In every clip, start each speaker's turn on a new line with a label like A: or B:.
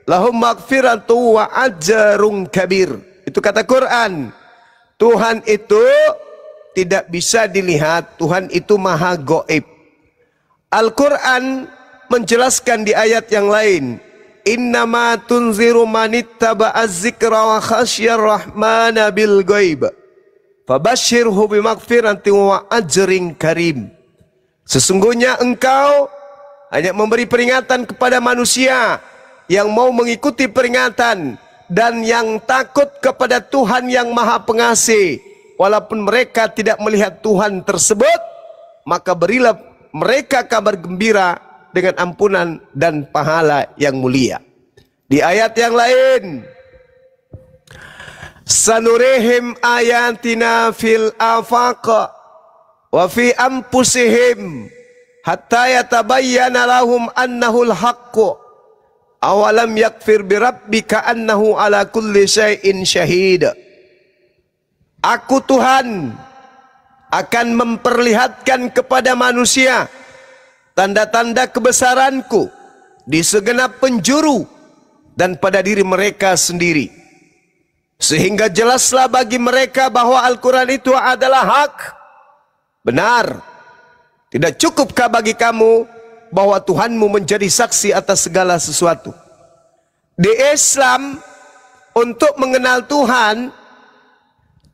A: lahum maghfiratu wa ajrun kabir. Itu kata Quran. Tuhan itu tidak bisa dilihat, Tuhan itu maha gaib. Al-Quran menjelaskan di ayat yang lain, innama tunziru manittaba'az zikra wa khasyar rahmana bil ghaib fabashshirhu bimaghfiratin wa ajrin karim. Sesungguhnya engkau hanya memberi peringatan kepada manusia yang mau mengikuti peringatan dan yang takut kepada Tuhan yang maha pengasih. Walaupun mereka tidak melihat Tuhan tersebut, maka berilah mereka kabar gembira dengan ampunan dan pahala yang mulia. Di ayat yang lain, sanurihim ayatina fil afaq wa fi anfusihim hatta yatabayyana lahum annahul haqqu awalam yakfir birabbika annahu ala kulli syai'in syahid. Aku Tuhan akan memperlihatkan kepada manusia tanda-tanda kebesaranku di segenap penjuru dan pada diri mereka sendiri, sehingga jelaslah bagi mereka bahwa Al-Quran itu adalah hak, benar. Tidak cukupkah bagi kamu bahwa Tuhanmu menjadi saksi atas segala sesuatu? Di Islam, untuk mengenal Tuhan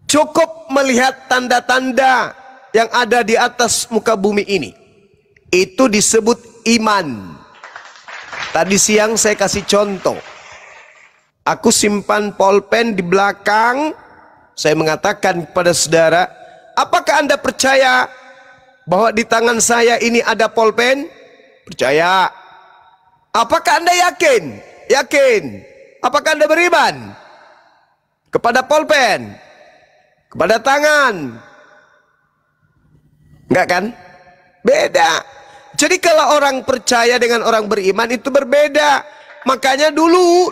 A: cukup melihat tanda-tanda yang ada di atas muka bumi ini. Itu disebut iman. Tadi siang saya kasih contoh. Aku simpan pulpen di belakang. Saya mengatakan kepada saudara, apakah Anda percaya bahwa di tangan saya ini ada pulpen? Percaya. Apakah Anda yakin? Yakin. Apakah Anda beriman kepada pulpen? Kepada tangan? Enggak kan? Beda. Jadi kalau orang percaya dengan orang beriman itu berbeda. Makanya dulu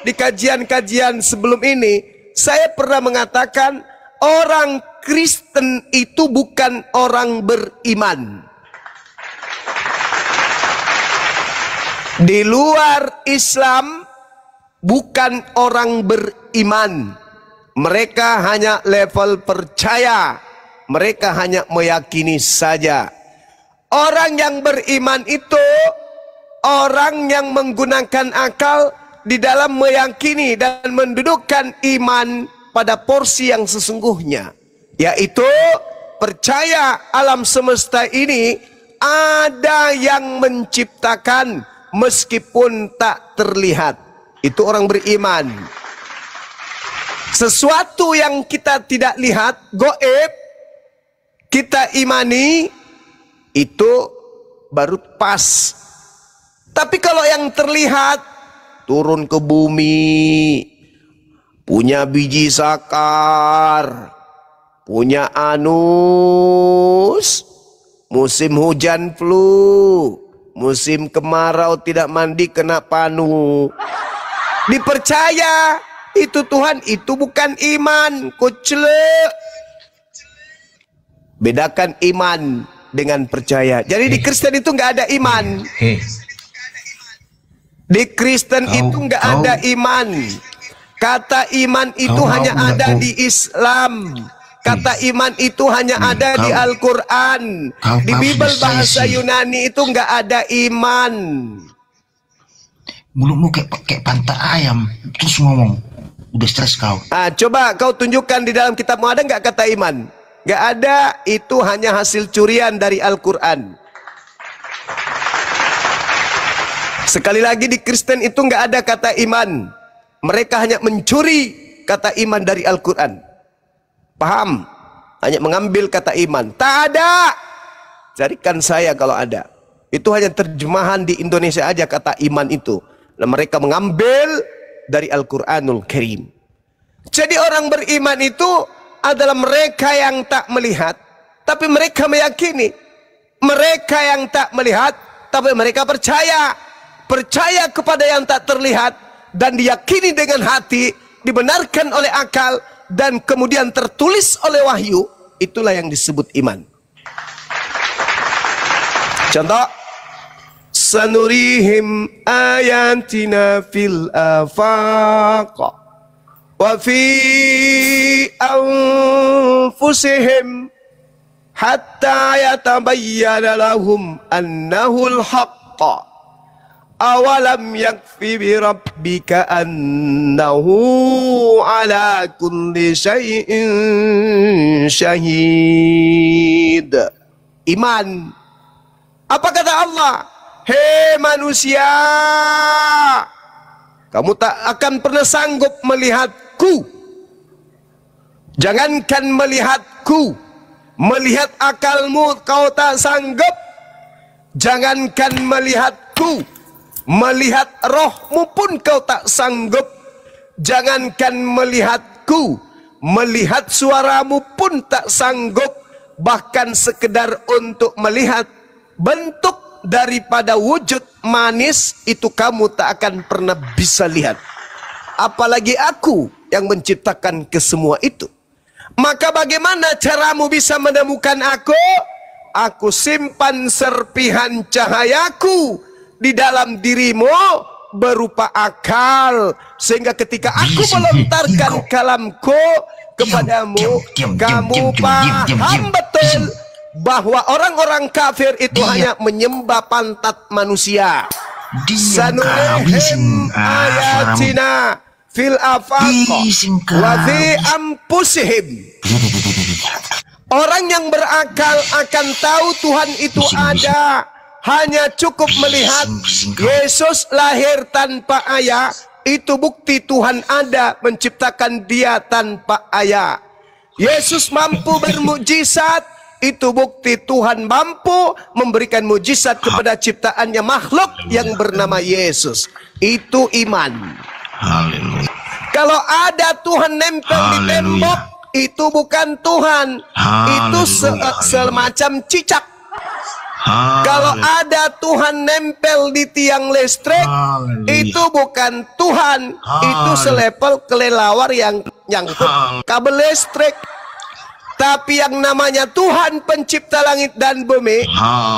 A: di kajian-kajian sebelum ini saya pernah mengatakan orang Kristen itu bukan orang beriman. Di luar Islam bukan orang beriman. Mereka hanya level percaya. Mereka hanya meyakini saja. Orang yang beriman itu orang yang menggunakan akal di dalam meyakini dan mendudukkan iman pada porsi yang sesungguhnya, yaitu percaya alam semesta ini ada yang menciptakan meskipun tak terlihat. Itu orang beriman. Sesuatu yang kita tidak lihat, gaib, kita imani, itu baru pas. Tapi kalau yang terlihat, turun ke bumi, punya biji sakar, punya anus, musim hujan flu, musim kemarau tidak mandi kena panu, dipercaya itu Tuhan, itu bukan iman. Kuclek. Bedakan iman dengan percaya. Jadi di Kristen itu nggak ada iman. Di Kristen itu nggak ada iman. Kata iman itu hanya ada di Islam. Kata iman itu hanya ada di Al-Quran. Di Bible bahasa Yunani itu nggak ada iman.
B: Mulutmu kayak pantat ayam terus ngomong. Udah stres kau.
A: Coba kau tunjukkan di dalam kitabmu ada nggak kata iman? Nggak ada. Itu hanya hasil curian dari Al-Quran. Sekali lagi di Kristen itu nggak ada kata iman. Mereka hanya mencuri kata iman dari Al-Quran. Paham? Hanya mengambil kata iman. Tak ada. Carikan saya kalau ada. Itu hanya terjemahan di Indonesia aja kata iman itu. Nah, mereka mengambil dari Al-Quranul Karim. Jadi orang beriman itu adalah mereka yang tak melihat, tapi mereka meyakini. Mereka yang tak melihat, tapi mereka percaya. Percaya kepada yang tak terlihat, dan diyakini dengan hati, dibenarkan oleh akal, dan kemudian tertulis oleh wahyu. Itulah yang disebut iman. Contoh, sanurihim ayatina fil afaq wa fi anfusihim hatta yatabayyana lahum annahul haqq. Awalam yakfi bi rabbika annahu ala kulli syai'in syahid. Iman. Apa kata Allah? Hei manusia, kamu tak akan pernah sanggup melihatku. Jangankan melihatku, melihat akalmu kau tak sanggup. Jangankan melihatku, melihat rohmu pun kau tak sanggup. Jangankan melihatku, melihat suaramu pun tak sanggup. Bahkan sekedar untuk melihat bentuk daripada wujud manis itu kamu tak akan pernah bisa lihat. Apalagi aku yang menciptakan kesemua itu. Maka bagaimana caramu bisa menemukan aku? Aku simpan serpihan cahayaku di dalam dirimu berupa akal, sehingga ketika aku melontarkan kalamku kepadamu, kamu paham betul bahwa orang-orang kafir itu hanya menyembah pantat manusia. Sanurihim ayatina fil afaq wa fi anfusihim. Orang yang berakal akan tahu Tuhan itu ada. Hanya cukup melihat Yesus lahir tanpa ayah, itu bukti Tuhan ada menciptakan dia tanpa ayah. Yesus mampu bermukjizat, itu bukti Tuhan mampu memberikan mukjizat kepada ciptaannya makhluk yang bernama Yesus. Itu iman.
B: Haleluya.
A: Kalau ada Tuhan nempel di tembok, itu bukan Tuhan. Itu semacam cicak. Kalau ada Tuhan nempel di tiang listrik, itu bukan Tuhan. Itu selepel kelelawar yang nyangkut kabel listrik. Tapi yang namanya Tuhan pencipta langit dan bumi,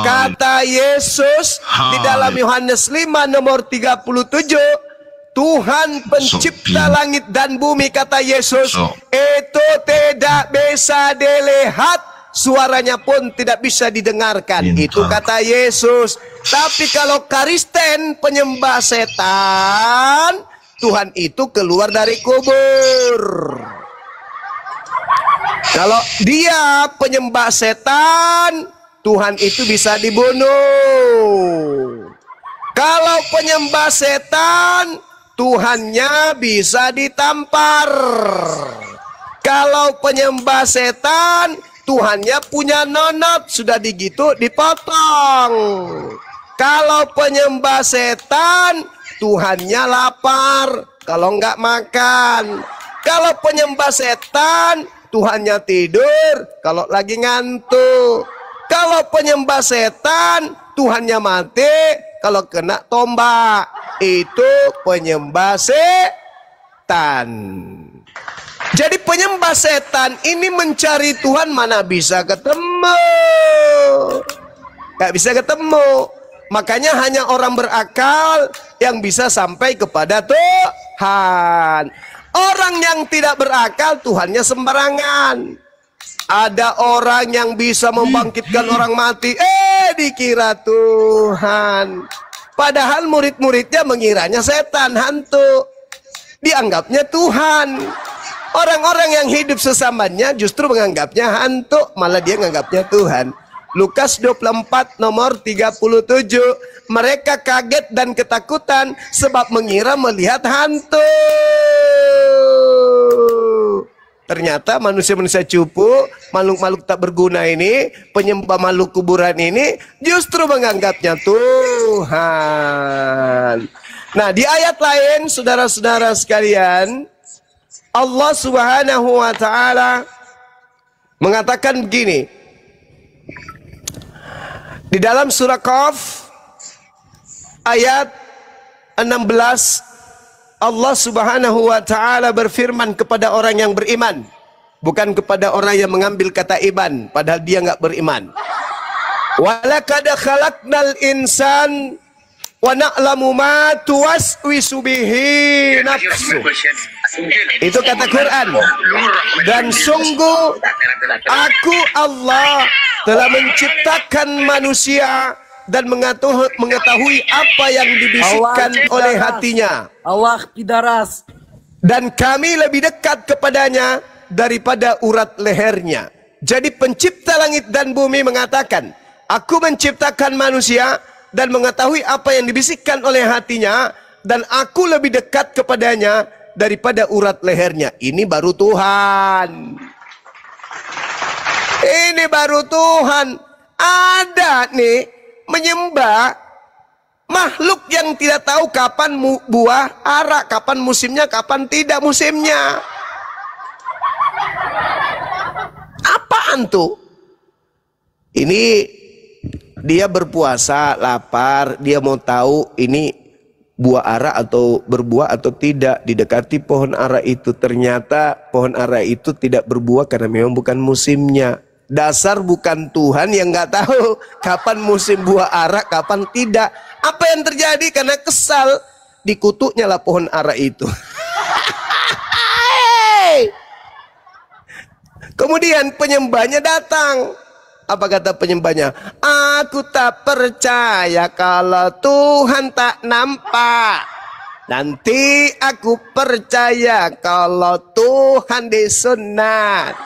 A: kata Yesus di dalam Yohanes 5 nomor 37, Tuhan pencipta langit dan bumi, kata Yesus, itu tidak bisa dilihat, suaranya pun tidak bisa didengarkan. Itu kata Yesus. Tapi kalau Kristen penyembah setan, Tuhan itu keluar dari kubur. Kalau dia penyembah setan, Tuhan itu bisa dibunuh. Kalau penyembah setan, Tuhannya bisa ditampar. Kalau penyembah setan, Tuhannya punya nonot, sudah digitu dipotong. Kalau penyembah setan, Tuhannya lapar, kalau enggak makan. Kalau penyembah setan, Tuhannya tidur, kalau lagi ngantuk. Kalau penyembah setan, Tuhannya mati, kalau kena tombak. Itu penyembah setan. Jadi penyembah setan ini mencari Tuhan mana bisa ketemu. Gak bisa ketemu. Makanya hanya orang berakal yang bisa sampai kepada Tuhan. Orang yang tidak berakal, Tuhannya sembarangan. Ada orang yang bisa membangkitkan orang mati, dikira Tuhan. Padahal murid-muridnya mengiranya setan, hantu. Dianggapnya Tuhan. Orang-orang yang hidup sesamanya justru menganggapnya hantu, malah dia menganggapnya Tuhan. Lukas 24 nomor 37. Mereka kaget dan ketakutan sebab mengira melihat hantu. Ternyata manusia-manusia cupu, makhluk-makhluk tak berguna ini, penyembah makhluk kuburan ini justru menganggapnya Tuhan. Nah, di ayat lain, saudara-saudara sekalian, Allah Subhanahu wa ta'ala mengatakan begini. Di dalam surah Qaf ayat 16, Allah Subhanahu wa ta'ala berfirman kepada orang yang beriman, bukan kepada orang yang mengambil kata iman padahal dia nggak beriman. Walaqad khalaqnal insan wa na'lamu ma tuwaswisu bihi nafsu. Itu kata Quran. Dan sungguh aku Allah telah menciptakan manusia dan mengetahui apa yang dibisikkan oleh hatinya.
C: Allah pidaras.
A: Dan kami lebih dekat kepadanya daripada urat lehernya. Jadi pencipta langit dan bumi mengatakan, aku menciptakan manusia dan mengetahui apa yang dibisikkan oleh hatinya, dan aku lebih dekat kepadanya daripada urat lehernya. Ini baru Tuhan. Ini baru Tuhan. Ada nih menyembah makhluk yang tidak tahu kapan buah ara, kapan musimnya, kapan tidak musimnya. Apaan tuh? Ini dia berpuasa, lapar, dia mau tahu ini buah ara atau berbuah atau tidak. Didekati pohon ara itu, ternyata pohon ara itu tidak berbuah karena memang bukan musimnya. Dasar bukan Tuhan yang nggak tahu kapan musim buah ara, kapan tidak. Apa yang terjadi? Karena kesal, dikutuknya lah pohon ara itu. Kemudian penyembahnya datang. Apa kata penyembahnya? Aku tak percaya kalau Tuhan tak nampak. Nanti aku percaya kalau Tuhan disunat.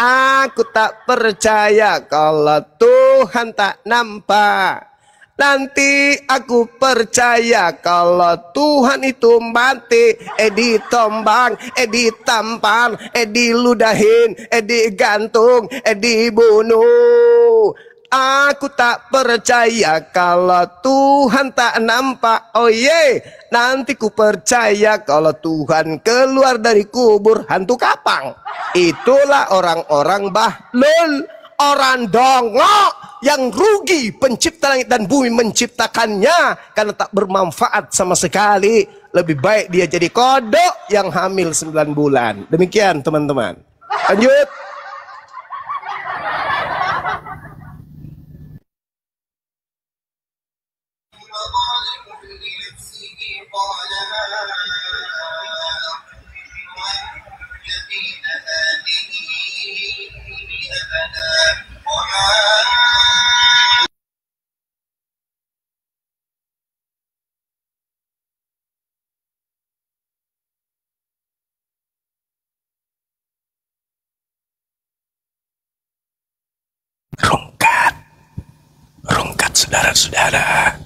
A: Aku tak percaya kalau Tuhan tak nampak. Nanti aku percaya kalau Tuhan itu mati, ditombang, ditampar, diludahin, digantung, dibunuh. Aku tak percaya kalau Tuhan tak nampak. Oh ye, nanti ku percaya kalau Tuhan keluar dari kubur hantu kapang. Itulah orang-orang bahlul, orang dongok yang rugi pencipta langit dan bumi menciptakannya karena tak bermanfaat sama sekali. Lebih baik dia jadi kodok yang hamil 9 bulan. Demikian teman-teman. Lanjut. Rungkat saudara-saudara.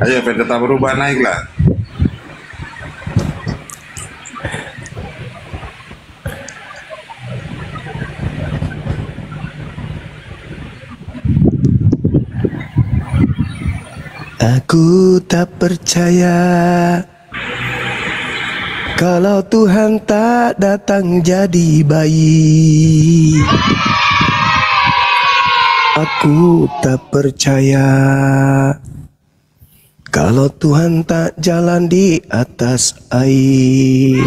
D: Ayo pendeta berubah, naiklah.
A: Aku tak percaya kalau Tuhan tak datang jadi bayi. Aku tak percaya kalau Tuhan tak jalan di atas air.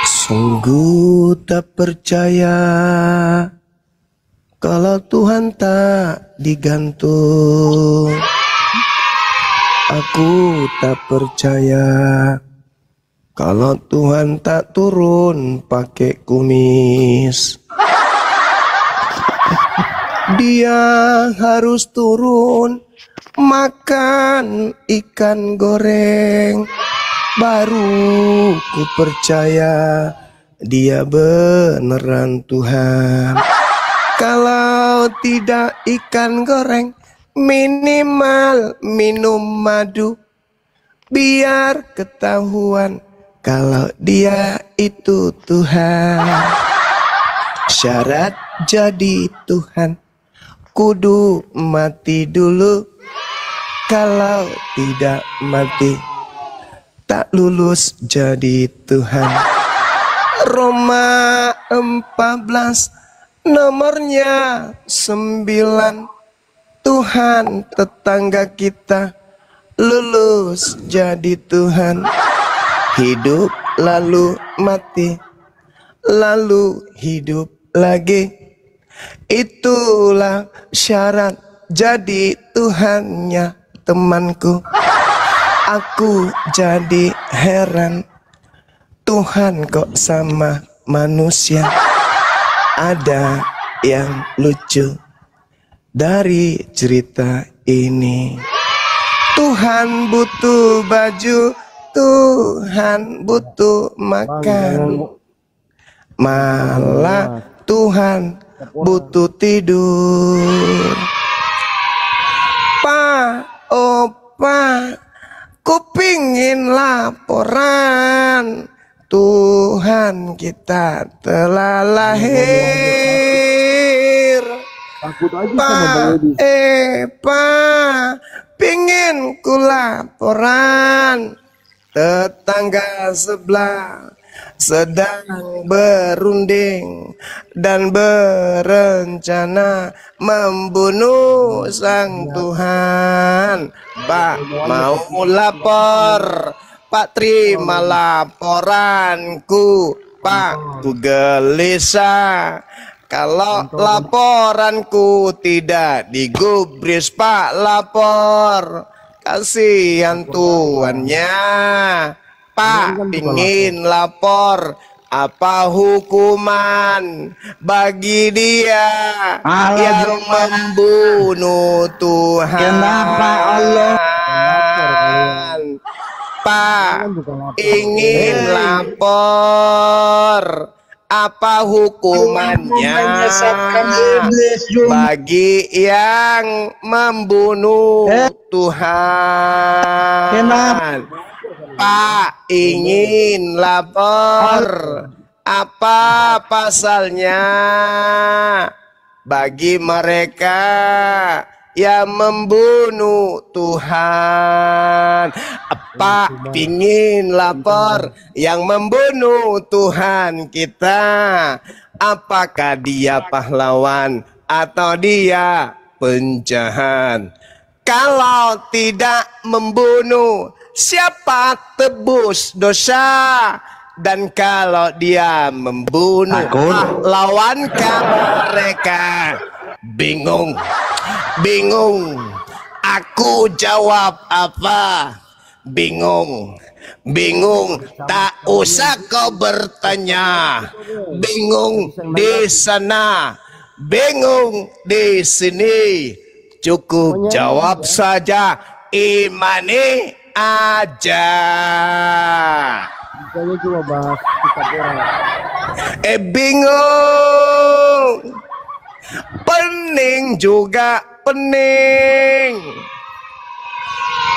A: Sungguh tak percaya kalau Tuhan tak digantung. Aku tak percaya kalau Tuhan tak turun pakai kumis. Dia harus turun makan ikan goreng, baru ku percaya dia beneran Tuhan. Kalau tidak ikan goreng, minimal minum madu, biar ketahuan kalau dia itu Tuhan. Syarat jadi Tuhan, kudu mati dulu. Kalau tidak mati, tak lulus jadi Tuhan. Roma 14 nomornya 9. Tuhan tetangga kita lulus jadi Tuhan. Hidup lalu mati, lalu hidup lagi. Itulah syarat jadi Tuhannya temanku. Aku jadi heran, Tuhan kok sama manusia. Ada yang lucu dari cerita ini. Tuhan butuh baju, Tuhan butuh makan, malah Tuhan butuh tidur. Pak, oh Pak, ku pingin laporan, Tuhan kita telah lahir. Pak, pingin ku laporan, tetangga sebelah sedang berunding dan berencana membunuh sang Tuhan. Pak mau lapor, Pak terima laporanku. Pak ku gelisah kalau laporanku tidak digubris. Pak lapor, kasihan tuannya. Pak ingin lapor, apa hukuman bagi dia yang membunuh Tuhan?
B: Kenapa Allah?
A: Pak ingin lapor, apa hukumannya bagi yang membunuh Tuhan? Pak ingin lapor, apa pasalnya bagi mereka yang membunuh Tuhan? Pak ingin lapor yang membunuh Tuhan kita, apakah dia pahlawan atau dia penjahat? Kalau tidak membunuh, siapa tebus dosa? Dan kalau dia membunuh, lawankah mereka? Bingung, bingung. Aku jawab apa? Bingung, bingung. Tak usah kau bertanya. Bingung di sana, bingung di sini. Cukup jawab saja, imani aja. Bingung, pening juga pening.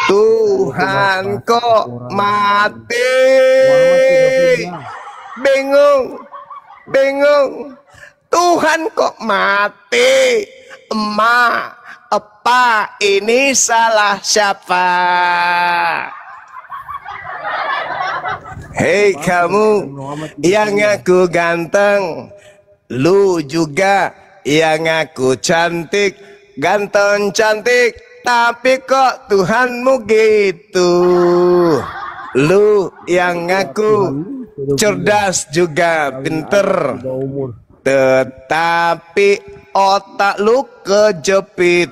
A: Tuhan kok mati? Bingung, bingung. Tuhan kok mati? Emak, apa ini salah siapa? Hei kamu yang ngaku ganteng, lu juga yang ngaku cantik, ganteng cantik, tapi kok Tuhanmu gitu. Lu yang ngaku cerdas juga pinter, tetapi otak lu kejepit.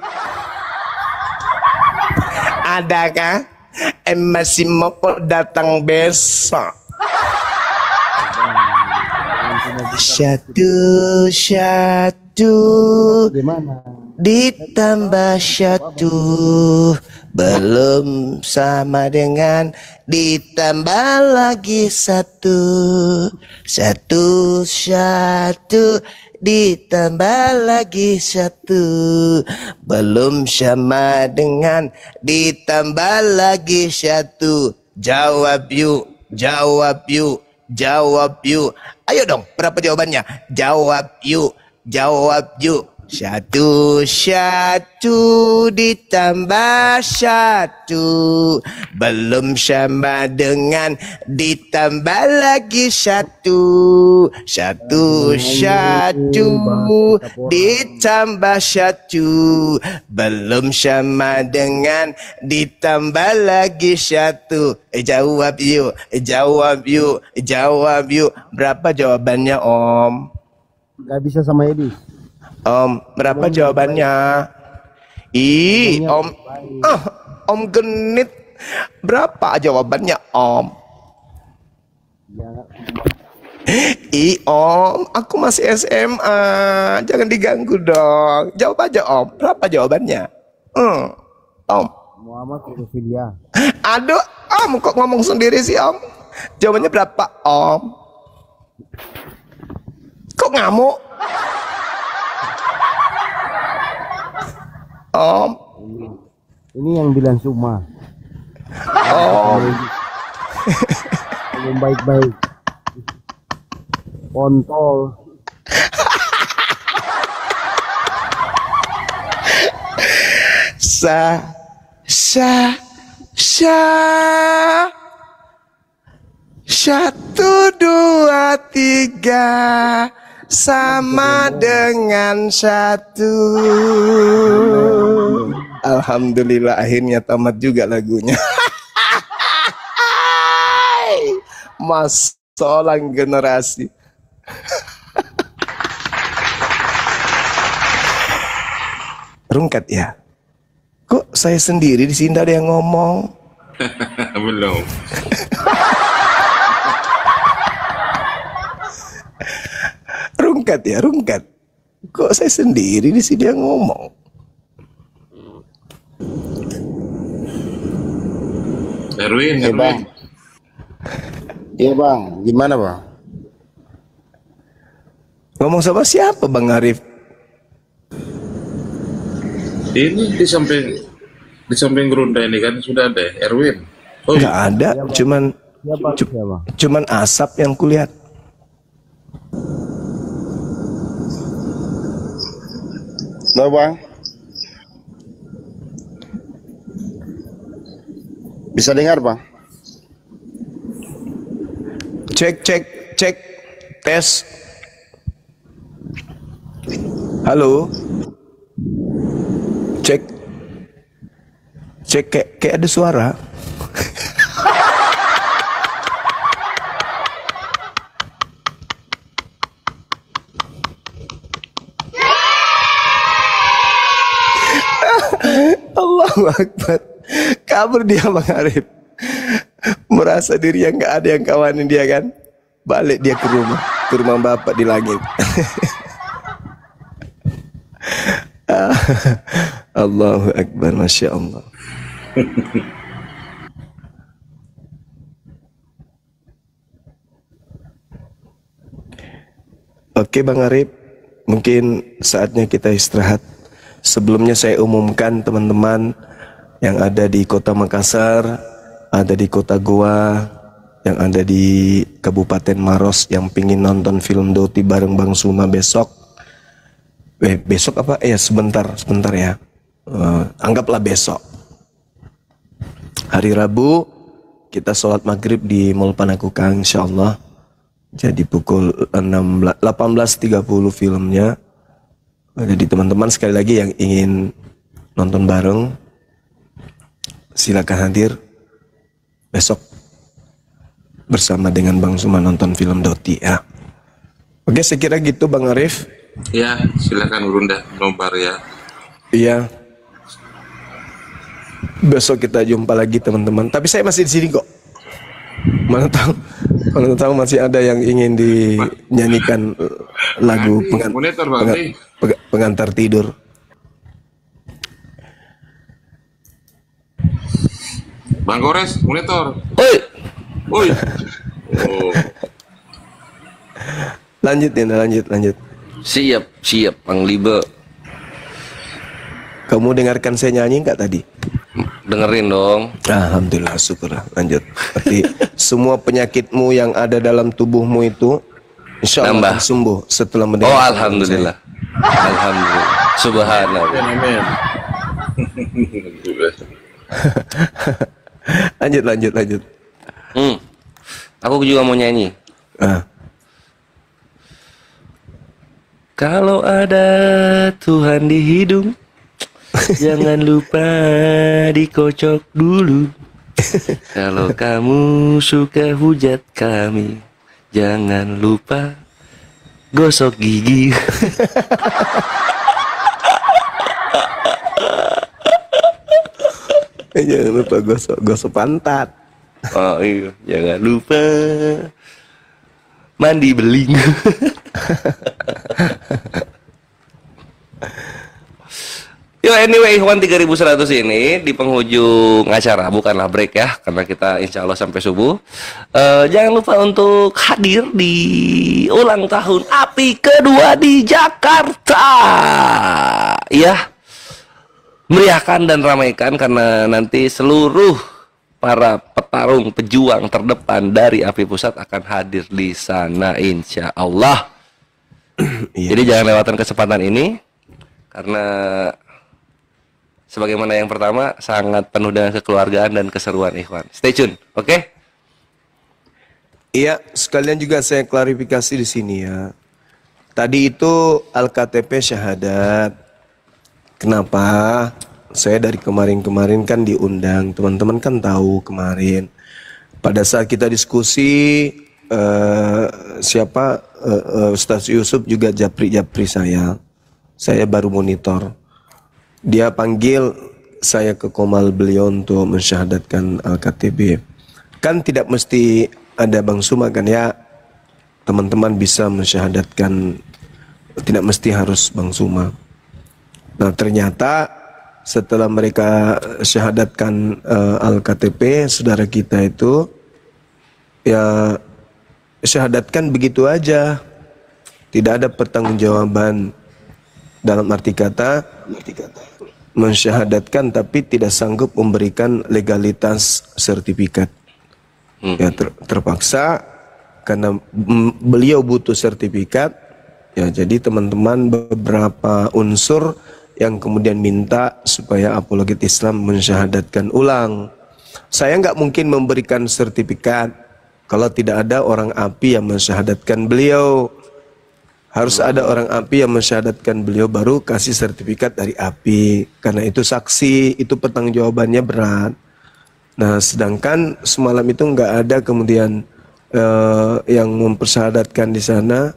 A: Adakah masih mau datang besok? Satu ditambah satu belum sama dengan ditambah lagi satu. Satu ditambah lagi satu belum sama dengan ditambah lagi satu. Jawab yuk, jawab yuk, jawab yuk. Ayo dong, berapa jawabannya? Jawab yuk, jawab yuk, Satu, satu ditambah satu belum sama dengan ditambah lagi satu. Satu, satu ditambah satu belum sama dengan ditambah lagi satu. Jawab yuk, jawab yuk, jawab yuk. Berapa jawabannya Om?
C: Gak bisa sama Edi.
A: Om, berapa jawabannya? Om, Om genit. Berapa jawabannya Om? Om, aku masih SMA. Jangan diganggu dong. Jawab aja Om. Berapa jawabannya? Om.
C: Muhammad Filia.
A: Aduh, Om kok ngomong sendiri sih Om? Jawabannya berapa Om? Kok ngamuk? Om.
C: Ini yang bilang Suma.
A: Om.
C: Yang baik-baik. Kontol.
A: Satu, dua, tiga sama dengan satu. Alhamdulillah akhirnya tamat juga lagunya. Mas seorang generasi. Rungkat ya. Kok saya sendiri di sini ada yang ngomong?
D: Belum.
A: Rungkat ya, rungkat. Kok saya sendiri di sini yang ngomong?
D: Erwin,
C: Iya bang. Iya bang. Gimana bang?
A: Ngomong sama siapa Bang Arif?
D: Ini di samping gerunda ini kan sudah ada Erwin. Oh,
A: Nggak ada, cuman
C: Siapa?
A: cuman asap yang kulihat.
C: Halo bang. Bisa dengar bang?
A: Cek, cek, cek, tes. Halo. Cek. Cek kayak ada suara. Allahu Akbar. Kabur dia Bang Arif. Merasa diri yang nggak ada yang kawanin dia kan. Balik dia ke rumah bapak di langit. Allahu Akbar, Masya Allah. Oke Bang Arif, mungkin saatnya kita istirahat. Sebelumnya saya umumkan teman-teman yang ada di kota Makassar, ada di kota Goa, yang ada di Kabupaten Maros yang pingin nonton film Doti bareng Bang Suma besok. Besok apa? Sebentar ya. Anggaplah besok. Hari Rabu kita sholat maghrib di Mall Panakukang insyaallah. Jadi pukul 18.30 filmnya. Jadi teman-teman sekali lagi yang ingin nonton bareng silakan hadir besok bersama dengan Bang Suma nonton film Doti ya. Oke, saya kira gitu Bang Arif.
D: ya, silakan Gerunda nobar ya.
A: Iya. Besok kita jumpa lagi teman-teman. Tapi saya masih di sini kok. Mana tahu masih ada yang ingin dinyanyikan lagu pengantar tidur.
D: Bang Gores, monitor.
A: Oi.
D: Oh.
A: Lanjut.
E: Siap, Bang Libe.
A: Kamu dengarkan saya nyanyi nggak tadi?
E: Dengerin dong.
A: Alhamdulillah, syukurlah. Lanjut. Berarti semua penyakitmu yang ada dalam tubuhmu itu insya Allah akan sembuh setelah mendengar.
E: Oh, alhamdulillah. Alhamdulillah. Subhanallah.
D: Amin.
A: Lanjut.
E: Aku juga mau nyanyi.
A: Ah.
E: Kalau ada Tuhan di hidung, jangan lupa dikocok dulu. Kalau kamu suka hujat kami, jangan lupa gosok gigi.
A: Jangan lupa gosok pantat.
E: Oh iya, jangan lupa mandi beling. Yo anyway, Ikhwan 3100 ini di penghujung acara, bukanlah break ya, karena kita insya Allah sampai subuh. Jangan lupa untuk hadir di ulang tahun API kedua di Jakarta. Ya, meriahkan dan ramaikan karena nanti seluruh para petarung pejuang terdepan dari API Pusat akan hadir di sana insya Allah. Jadi jangan lewatkan kesempatan ini karena sebagaimana yang pertama sangat penuh dengan kekeluargaan dan keseruan Ikhwan. Stay tune, oke?
A: Iya, sekalian juga saya klarifikasi di sini ya. Tadi itu Al-KTP syahadat. Kenapa? Saya dari kemarin-kemarin kan diundang, teman-teman kan tahu kemarin. Pada saat kita diskusi, Ustaz Yusuf juga japri saya baru monitor. Dia panggil saya ke komal beliau untuk mensyahadatkan Al-KTP. Kan tidak mesti ada Bang Suma kan ya, teman-teman bisa mensyahadatkan, tidak mesti harus Bang Suma. Nah ternyata setelah mereka syahadatkan Al-KTP, saudara kita itu ya syahadatkan begitu aja, tidak ada pertanggungjawaban. Dalam arti kata mensyahadatkan tapi tidak sanggup memberikan legalitas sertifikat. Ya terpaksa karena beliau butuh sertifikat. Ya jadi teman-teman beberapa unsur yang kemudian minta supaya apologet Islam mensyahadatkan ulang. Saya nggak mungkin memberikan sertifikat kalau tidak ada orang API yang mensyahadatkan beliau. Harus ada orang API yang mensyahadatkan beliau baru kasih sertifikat dari API. Karena itu saksi, itu pertanggungjawabannya berat. Nah sedangkan semalam itu nggak ada kemudian yang mempersyahadatkan di sana.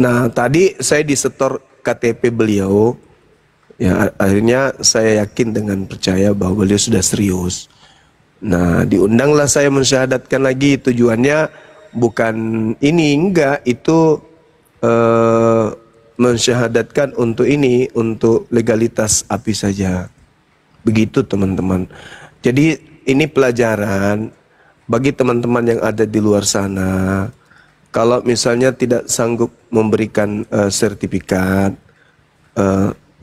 A: Nah tadi saya disetor KTP beliau, ya akhirnya saya yakin dengan percaya bahwa beliau sudah serius. Nah diundanglah saya mensyahadatkan lagi, tujuannya bukan ini, enggak, itu mensyahadatkan untuk ini, untuk legalitas API saja. Begitu teman-teman. Jadi ini pelajaran bagi teman-teman yang ada di luar sana. Kalau misalnya tidak sanggup memberikan sertifikat,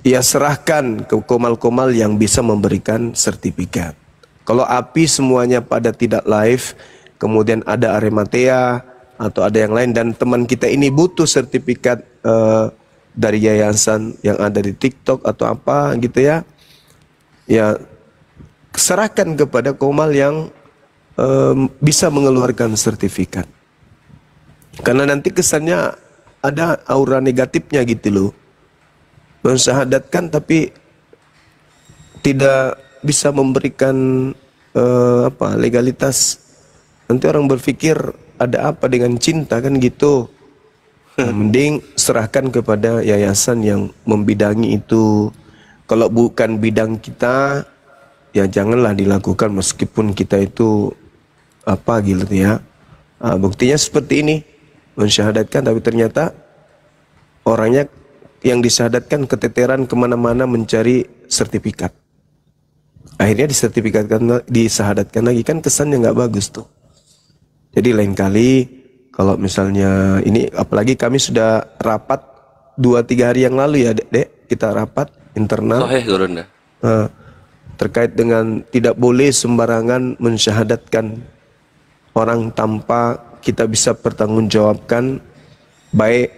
A: ya serahkan ke komal-komal yang bisa memberikan sertifikat. Kalau API semuanya pada tidak live, kemudian ada Arematea atau ada yang lain, dan teman kita ini butuh sertifikat dari yayasan yang ada di TikTok atau apa gitu ya, ya serahkan kepada komal yang bisa mengeluarkan sertifikat. Karena nanti kesannya ada aura negatifnya gitu loh. Mensyahadatkan tapi tidak bisa memberikan legalitas. Nanti orang berpikir ada apa dengan cinta kan gitu. Mending serahkan kepada yayasan yang membidangi itu. Kalau bukan bidang kita, ya janganlah dilakukan meskipun kita itu apa gitu ya. Buktinya seperti ini. Mensyahadatkan tapi ternyata orangnya yang disyahadatkan keteteran kemana-mana mencari sertifikat. Akhirnya disyahadatkan lagi, kan kesannya nggak bagus tuh. Jadi lain kali kalau misalnya ini, apalagi kami sudah rapat 2-3 hari yang lalu ya dek, kita rapat internal terkait dengan tidak boleh sembarangan mensyahadatkan orang tanpa kita bisa pertanggungjawabkan baik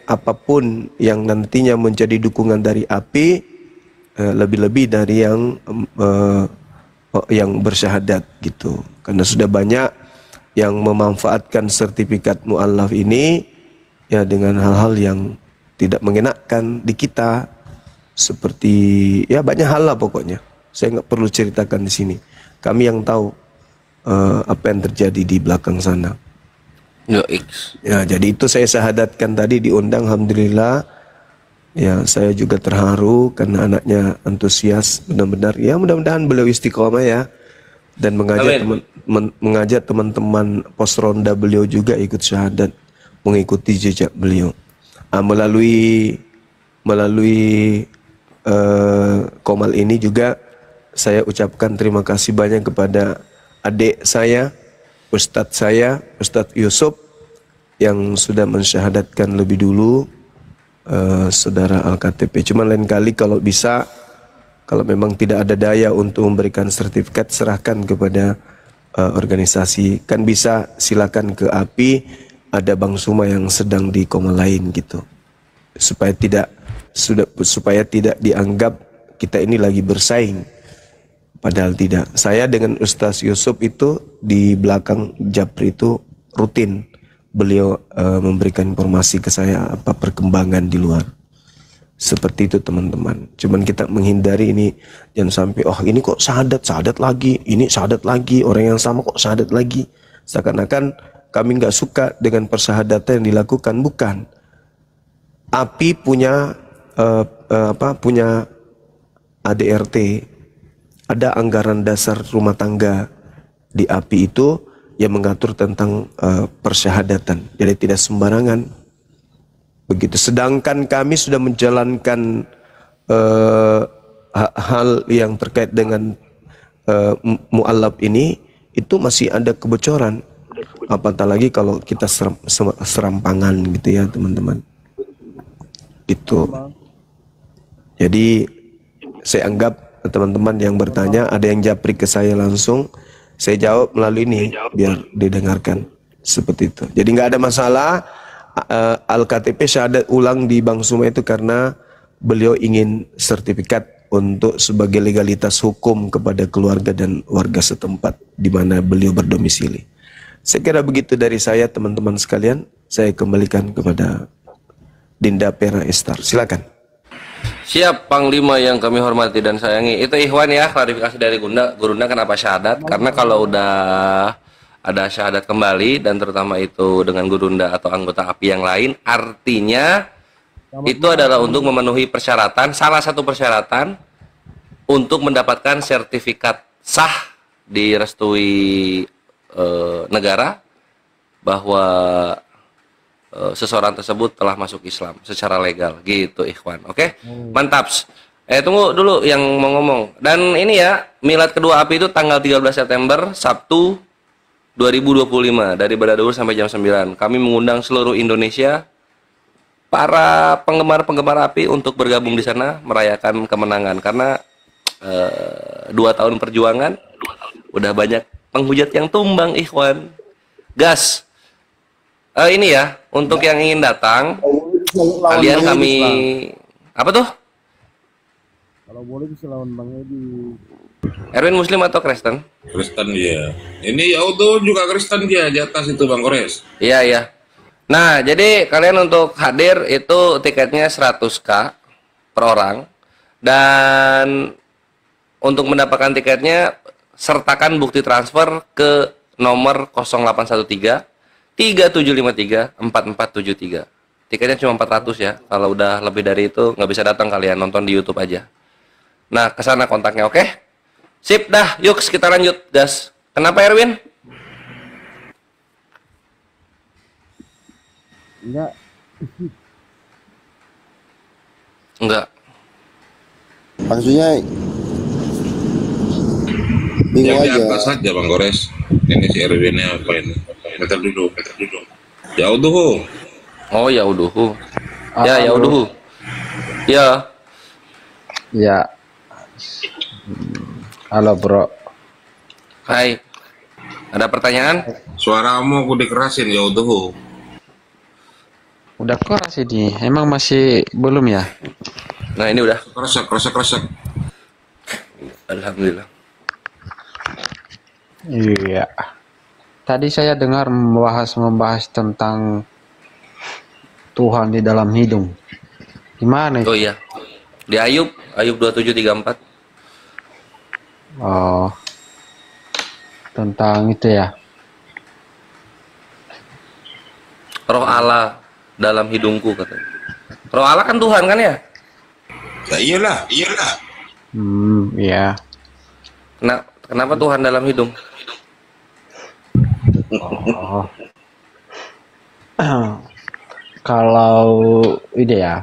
A: apapun yang nantinya menjadi dukungan dari API, lebih-lebih dari yang bersyahadat gitu. Karena sudah banyak yang memanfaatkan sertifikat mu'allaf ini ya dengan hal-hal yang tidak mengenakan di kita, seperti ya banyak hal lah pokoknya. Saya nggak perlu ceritakan di sini. Kami yang tahu apa yang terjadi di belakang sana. Ya, jadi itu saya syahadatkan tadi diundang, alhamdulillah. Ya, saya juga terharu karena anaknya antusias benar-benar. Ya, mudah-mudahan beliau istiqomah ya, dan mengajak teman-teman pos ronda beliau juga ikut syahadat, mengikuti jejak beliau. Melalui Komal ini juga saya ucapkan terima kasih banyak kepada adik saya, Ustadz Yusuf, yang sudah mensyahadatkan lebih dulu saudara Al-KTP. Cuma lain kali kalau bisa, kalau memang tidak ada daya untuk memberikan sertifikat, serahkan kepada organisasi. Kan bisa silakan ke API, ada Bang Suma yang sedang di Komal lain gitu. Supaya tidak dianggap kita ini lagi bersaing. Padahal tidak. Saya dengan Ustaz Yusuf itu di belakang Japri itu rutin. Beliau memberikan informasi ke saya apa perkembangan di luar. Seperti itu teman-teman. Cuman kita menghindari ini, jangan sampai ini kok syahadat lagi, ini syahadat lagi, orang yang sama kok syahadat lagi. Seakan-akan kami nggak suka dengan persyahadatan yang dilakukan. Bukan. API punya punya ADRT, ada anggaran dasar rumah tangga di API itu yang mengatur tentang persyahadatan. Jadi tidak sembarangan. Begitu. Sedangkan kami sudah menjalankan hal yang terkait dengan mu'allaf ini, itu masih ada kebocoran. Apatah lagi kalau kita serampangan gitu ya teman-teman. Itu. Jadi saya anggap teman-teman yang bertanya, ada yang japri ke saya langsung, saya jawab melalui ini biar didengarkan seperti itu. Jadi nggak ada masalah. Al-KTP syahadat ulang di Bang Suma itu karena beliau ingin sertifikat untuk sebagai legalitas hukum kepada keluarga dan warga setempat di mana beliau berdomisili. Saya kira begitu dari saya teman-teman sekalian. Saya kembalikan kepada Dinda Pera Estar. Silakan.
E: Siap, Panglima yang kami hormati dan sayangi. Itu Ikhwan ya, klarifikasi dari Gurunda kenapa syahadat. Karena kalau udah ada syahadat kembali, dan terutama itu dengan Gurunda atau anggota API yang lain, artinya itu adalah untuk memenuhi persyaratan, salah satu persyaratan untuk mendapatkan sertifikat sah direstui negara bahwa seseorang tersebut telah masuk Islam secara legal gitu Ikhwan. Oke? Mantap. Tunggu dulu yang mau ngomong. Dan ini ya, milad kedua API itu tanggal 13 September Sabtu 2025 dari Badadur sampai jam 9. Kami mengundang seluruh Indonesia, para penggemar-penggemar API untuk bergabung di sana merayakan kemenangan, karena 2 tahun perjuangan udah banyak penghujat yang tumbang Ikhwan. Gas. Ini ya, untuk yang ingin datang, kalian kami apa tuh?
F: Kalau boleh bisa lawan Bang Edi.
E: Erwin Muslim atau Kristen?
D: Kristen dia. Ini auto juga Kristen dia di atas itu Bang Kores.
E: Iya, iya. Nah, jadi kalian untuk hadir itu tiketnya 100.000 per orang. Dan untuk mendapatkan tiketnya, sertakan bukti transfer ke nomor 0813 3753 4473. Tiketnya cuma 400 ya. Kalau udah lebih dari itu nggak bisa datang, kalian nonton di YouTube aja. Nah, kesana kontaknya, oke? Sip dah, yuk kita lanjut, gas. Kenapa Erwin? Enggak.
C: Maksudnya bingung
D: Yang di
C: aja.
D: atas saja Bang Kores. Ini si Erwinnya apa ini? Meter duduk. Ya uduh.
E: Oh ya uduhu. Ya uduhu. Ya.
F: Ya. Halo bro.
E: Hai. Ada pertanyaan?
D: Suaramu aku dikerasin ya uduh.
G: Udah keras ini. Emang masih belum ya?
E: Nah, ini udah.
D: Kresek.
E: Alhamdulillah.
G: Iya. Tadi saya dengar membahas tentang Tuhan di dalam hidung. Gimana
E: Oh
G: itu?
E: iya. Di Ayub 27:34.
G: Oh, tentang itu ya.
E: Roh Allah dalam hidungku katanya. Roh Allah kan Tuhan kan ya?
D: Ya iyalah.
G: Iya.
E: Kenapa Tuhan dalam hidung?
G: Oh. Kalau ide ya,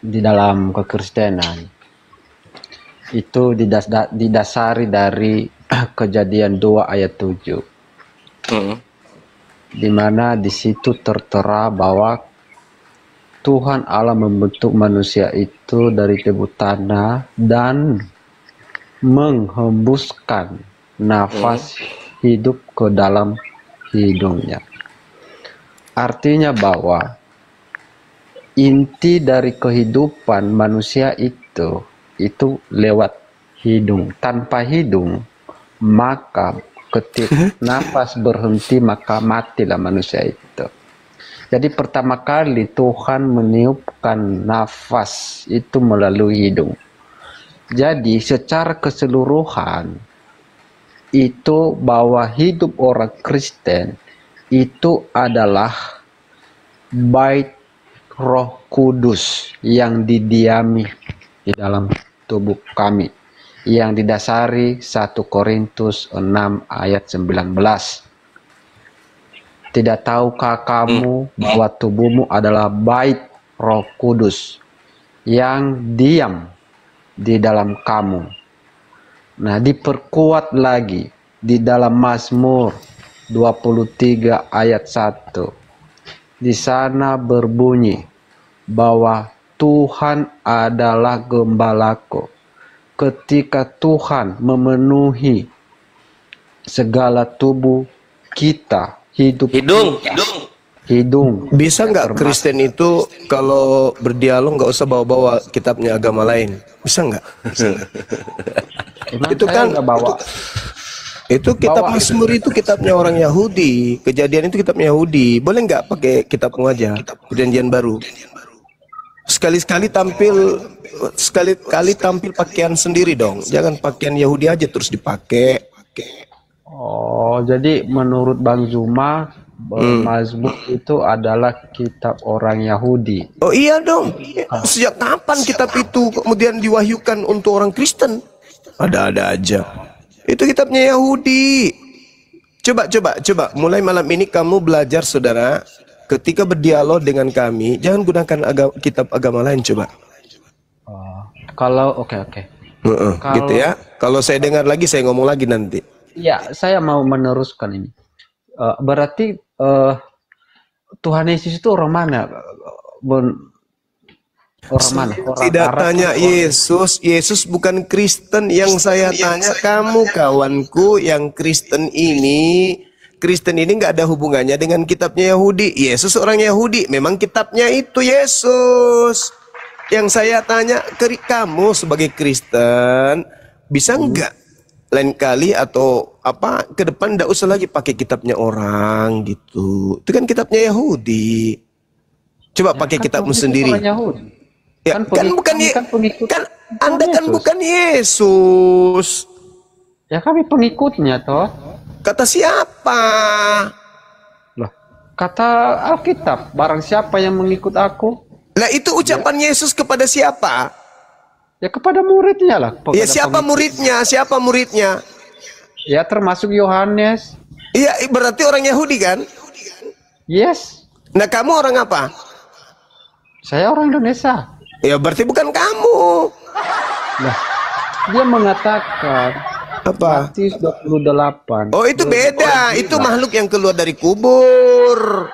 G: di dalam kekristenan itu didasari dari Kejadian 2 ayat 7, di mana di situ tertera bahwa Tuhan Allah membentuk manusia itu dari tebu tanah dan menghembuskan nafas hidup ke dalam hidungnya. Artinya bahwa inti dari kehidupan manusia itu lewat hidung. Tanpa hidung, maka ketika nafas berhenti maka matilah manusia itu. Jadi pertama kali Tuhan meniupkan nafas itu melalui hidung. Jadi secara keseluruhan itu bahwa hidup orang Kristen itu adalah bait Roh Kudus yang didiami di dalam tubuh kami, yang didasari 1 Korintus 6 ayat 19. Tidak tahukah kamu bahwa tubuhmu adalah bait Roh Kudus yang diam di dalam kamu. Nah, diperkuat lagi di dalam Mazmur 23 ayat 1. Di sana berbunyi bahwa Tuhan adalah gembalaku. Ketika Tuhan memenuhi segala tubuh kita, hidung.
A: Bisa nggak Kristen itu kalau berdialog nggak usah bawa-bawa kitabnya agama lain? Bisa nggak? Itu kan
G: bawa.
A: Itu kitab Mazmur itu kitabnya orang Yahudi, Kejadian itu kitabnya Yahudi. Boleh nggak pakai kitabmu aja, Perjanjian Baru? Sekali-kali tampil pakaian sendiri dong. Jangan pakaian Yahudi aja terus dipakai.
G: Oh, jadi menurut Bang Zuma, Mazmur itu adalah kitab orang Yahudi.
A: Oh iya dong. Sejak kapan kitab itu kemudian diwahyukan untuk orang Kristen? Ada-ada aja. Itu kitabnya Yahudi. Coba. Mulai malam ini kamu belajar, saudara. Ketika berdialog dengan kami, jangan gunakan kitab agama lain, coba.
G: Kalau oke.
A: Gitu ya. Kalau saya dengar lagi, saya ngomong lagi nanti.
G: Ya, saya mau meneruskan ini. Berarti Tuhan Yesus itu orang mana? Orang mana?
A: Tidak tanya Yesus. Yesus bukan Kristen. Yang saya tanya kamu, kawanku, yang Kristen ini nggak ada hubungannya dengan kitabnya Yahudi. Yesus orang Yahudi. Memang kitabnya itu Yesus. Yang saya tanya ke kamu sebagai Kristen, bisa nggak lain kali atau apa ke depan nggak usah lagi pakai kitabnya orang gitu. Itu kan kitabnya Yahudi. Coba pakai kitabmu sendiri. Ya, kan Anda kan bukan Yesus.
G: Ya kami pengikutnya toh.
A: Kata siapa?
G: Loh, kata Alkitab, barang siapa yang mengikut aku?
A: Lah itu ucapan Yesus kepada siapa?
G: Ya kepada muridnya lah.
A: Ya siapa muridnya? Siapa muridnya?
G: Ya termasuk Yohanes.
A: Iya, berarti orang Yahudi kan?
G: Yes.
A: Nah, kamu orang apa?
G: Saya orang Indonesia.
A: Ya berarti bukan kamu.
G: Nah, dia mengatakan
A: apa?
G: Matius 28.
A: Oh, itu beda. Itu makhluk yang keluar dari kubur.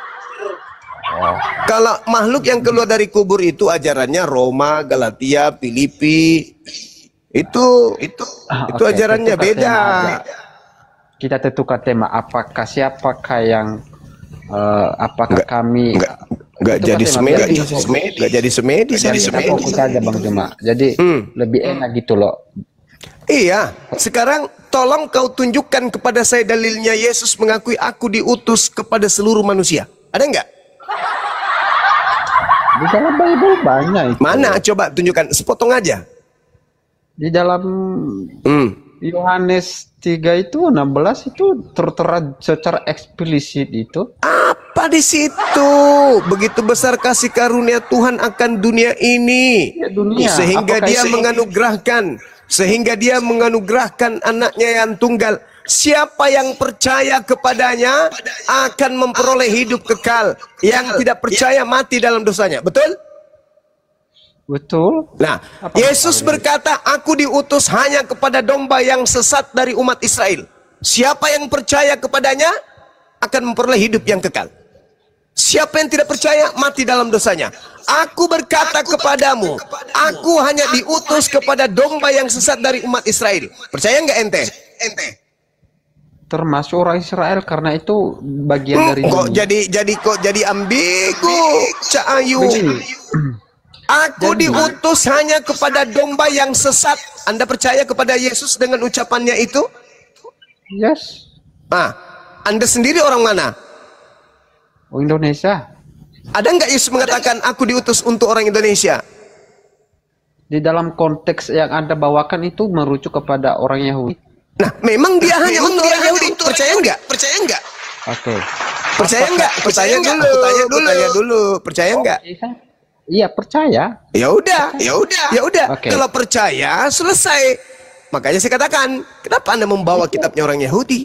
A: Kalau makhluk yang keluar dari kubur itu ajarannya Roma, Galatia, Filipi. Itu ajarannya beda.
G: Kita tentukan tema. Apakah siapakah yang apakah kami
A: Nggak
G: Itu
A: jadi
G: pasti
A: semedi,
G: materi.
A: nggak jadi semedi, jadi
G: Kita
A: semedi.
G: fokus aja Bang Juma. Jadi lebih enak gitu loh.
A: Iya, sekarang tolong kau tunjukkan kepada saya dalilnya Yesus mengakui aku diutus kepada seluruh manusia. Ada nggak?
G: Di dalam Bible banyak itu.
A: Mana? Coba tunjukkan, sepotong aja.
G: Di dalam
A: Hmm.
G: Yohanes 3 itu 16 itu tertera secara eksplisit itu.
A: Apa di situ? Begitu besar kasih karunia Tuhan akan dunia ini,
G: Ya, dunia.
A: sehingga
G: Apakah
A: dia
G: itu-
A: menganugerahkan anaknya yang tunggal. Siapa yang percaya kepadanya akan memperoleh hidup kekal. Yang tidak percaya mati dalam dosanya. Betul?
G: Betul.
A: Nah, Yesus berkata, aku diutus hanya kepada domba yang sesat dari umat Israel. Siapa yang percaya kepadanya akan memperoleh hidup yang kekal. Siapa yang tidak percaya mati dalam dosanya. Aku berkata kepadamu, aku hanya diutus kepada domba yang sesat dari umat Israel. Percaya nggak ente?
G: Termasuk orang Israel karena itu bagian dari
A: Kok jadi ambigu, Cak Ayu. Aku diutus hanya kepada domba yang sesat. Anda percaya kepada Yesus dengan ucapannya itu?
G: Yes.
A: Ah, Anda sendiri orang mana?
G: Oh, Indonesia.
A: Ada nggak Yesus mengatakan aku diutus untuk orang Indonesia?
G: Di dalam konteks yang Anda bawakan itu merujuk kepada orang Yahudi.
A: Nah, memang dia hanya untuk orang Yahudi. Percaya nggak? Percaya nggak?
G: Oke.
A: Percaya nggak? Percaya dulu. Percaya nggak?
G: Iya, percaya.
A: Ya udah.
G: Oke.
A: Kalau percaya selesai. Makanya saya katakan, kenapa Anda membawa kitabnya orang Yahudi?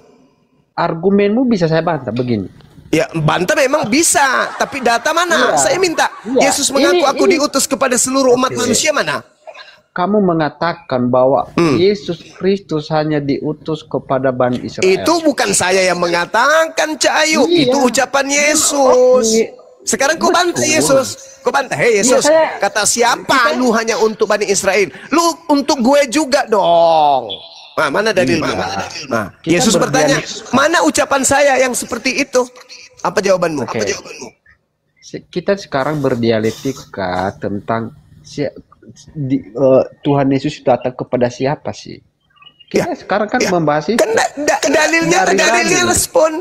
G: Argumenmu bisa saya bantah begini.
A: Ya, bantah memang bisa, tapi data mana?
G: Iya.
A: Saya minta.
G: Iya.
A: Yesus mengaku aku diutus kepada seluruh umat manusia mana?
G: Kamu mengatakan bahwa Yesus Kristus hanya diutus kepada Bani Israel.
A: Itu bukan saya yang mengatakan, Cak Ayu.
G: Iya.
A: Itu ucapan Yesus.
G: Oke.
A: Sekarang kau bantah Yesus. Kau bantah, hei Yesus.
G: Iya,
A: Kata siapa lu hanya untuk Bani Israel? Lu untuk gue juga dong. Nah, mana dalilnya? Nah,
G: Kita
A: Yesus bertanya,
G: berdialektika.
A: mana ucapan saya yang seperti itu? Apa jawabanmu?
G: Oke.
A: Apa jawabanmu?
G: Kita sekarang berdialektika tentang Tuhan Yesus datang kepada siapa sih? Kita sekarang kan membahas itu.
A: Kan dalilnya respon.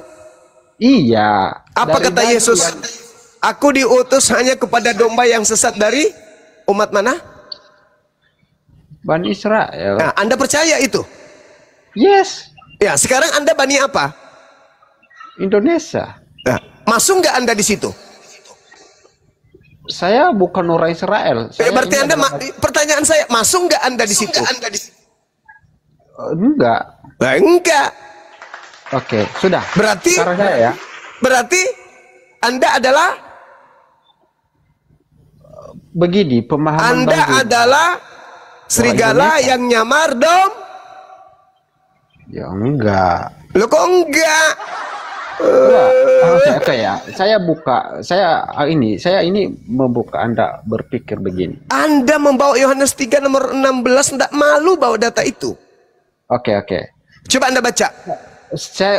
G: Iya.
A: Apa
G: Dari
A: kata
G: dalil
A: Yesus?
G: yang-
A: Aku diutus hanya kepada domba yang sesat dari umat mana?
G: Bani Israel.
A: Nah, Anda percaya itu?
G: Yes.
A: Ya, sekarang Anda Bani apa?
G: Indonesia.
A: Nah, masuk nggak Anda di situ?
G: Saya bukan orang Israel.
A: Berarti
G: ini
A: Anda,
G: adalah-
A: pertanyaan saya, masuk nggak Anda di situ?
G: enggak.
A: Nah, enggak.
G: Oke, sudah.
A: Berarti
G: Sekarang saya ya.
A: Berarti Anda adalah
G: Begini pemahaman
A: Anda
G: Bang Juma.
A: adalah serigala
G: Indonesia.
A: yang nyamar dom.
G: Ya enggak.
A: Lo kok enggak?
G: Oke ya. Saya ini membuka Anda berpikir begini.
A: Anda membawa Yohanes 3 nomor 16, enggak malu bawa data itu.
G: Oke.
A: Coba Anda baca.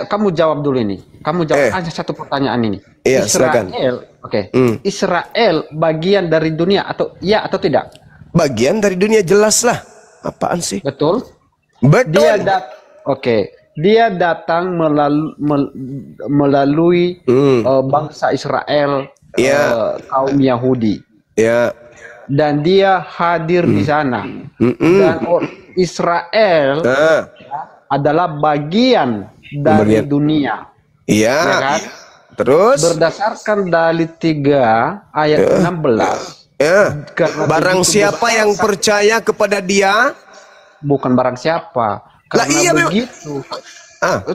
G: Kamu jawab dulu ini. Kamu jawab aja satu pertanyaan ini.
A: Iya, silakan.
G: Israel bagian dari dunia atau ya atau tidak?
A: Bagian dari dunia, jelas lah. Apaan sih?
G: Betul?
A: Betul.
G: Dia datang melalui bangsa Israel,
A: Iya.
G: kaum Yahudi,
A: Ya.
G: dan dia hadir di sana. Dan Israel adalah bagian dari dunia.
A: Iya.
G: Ya kan?
A: Terus
G: Berdasarkan dalil 3 ayat 16.
A: ya.
G: Karena
A: Barang
G: begitu
A: siapa yang percaya kepada dia,
G: bukan barang siapa.
A: Lah,
G: Karena
A: iya, memang.
G: begitu.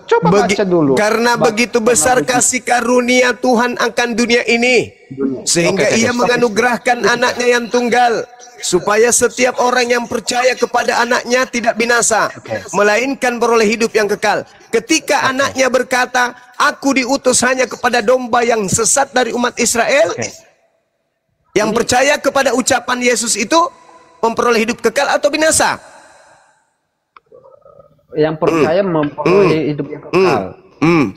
A: Coba
G: baca dulu.
A: Karena begitu besar kasih karunia Tuhan akan dunia ini, sehingga
G: Oke,
A: Ia
G: stop.
A: menganugerahkan anaknya yang tunggal, supaya setiap orang yang percaya kepada anaknya tidak binasa, melainkan beroleh hidup yang kekal. Ketika anaknya berkata, aku diutus hanya kepada domba yang sesat dari umat Israel, yang percaya kepada ucapan Yesus itu memperoleh hidup kekal atau binasa?
G: Yang percaya memperoleh hidup yang kekal.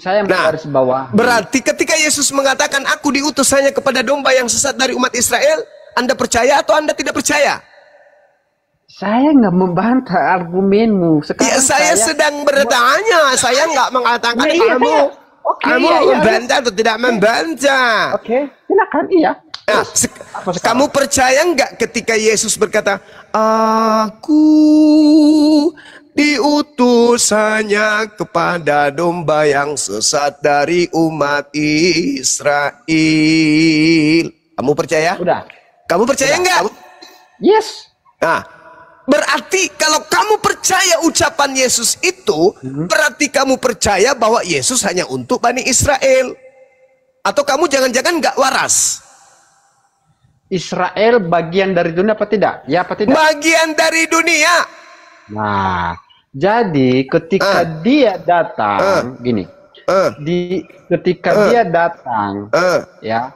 G: Saya menggaris bawah.
A: Berarti ketika Yesus mengatakan aku diutus hanya kepada domba yang sesat dari umat Israel, Anda percaya atau Anda tidak percaya?
G: Saya nggak membantah argumenmu.
A: Ya,
G: Sekarang
A: saya sedang bertanya, saya nggak mengatakan kamu kamu membantah atau tidak membantah.
G: Oke, silakan. Iya.
A: Nah, kamu percaya nggak ketika Yesus berkata, aku diutus hanya kepada domba yang sesat dari umat Israel. Kamu percaya?
G: Udah.
A: Kamu percaya nggak?
G: Yes.
A: Nah, berarti kalau kamu percaya ucapan Yesus itu, berarti kamu percaya bahwa Yesus hanya untuk Bani Israel. Atau kamu jangan-jangan nggak waras?
G: Israel bagian dari dunia apa tidak? Ya apa tidak?
A: Bagian dari dunia.
G: Nah, jadi ketika dia datang, gini, ketika dia datang, ya,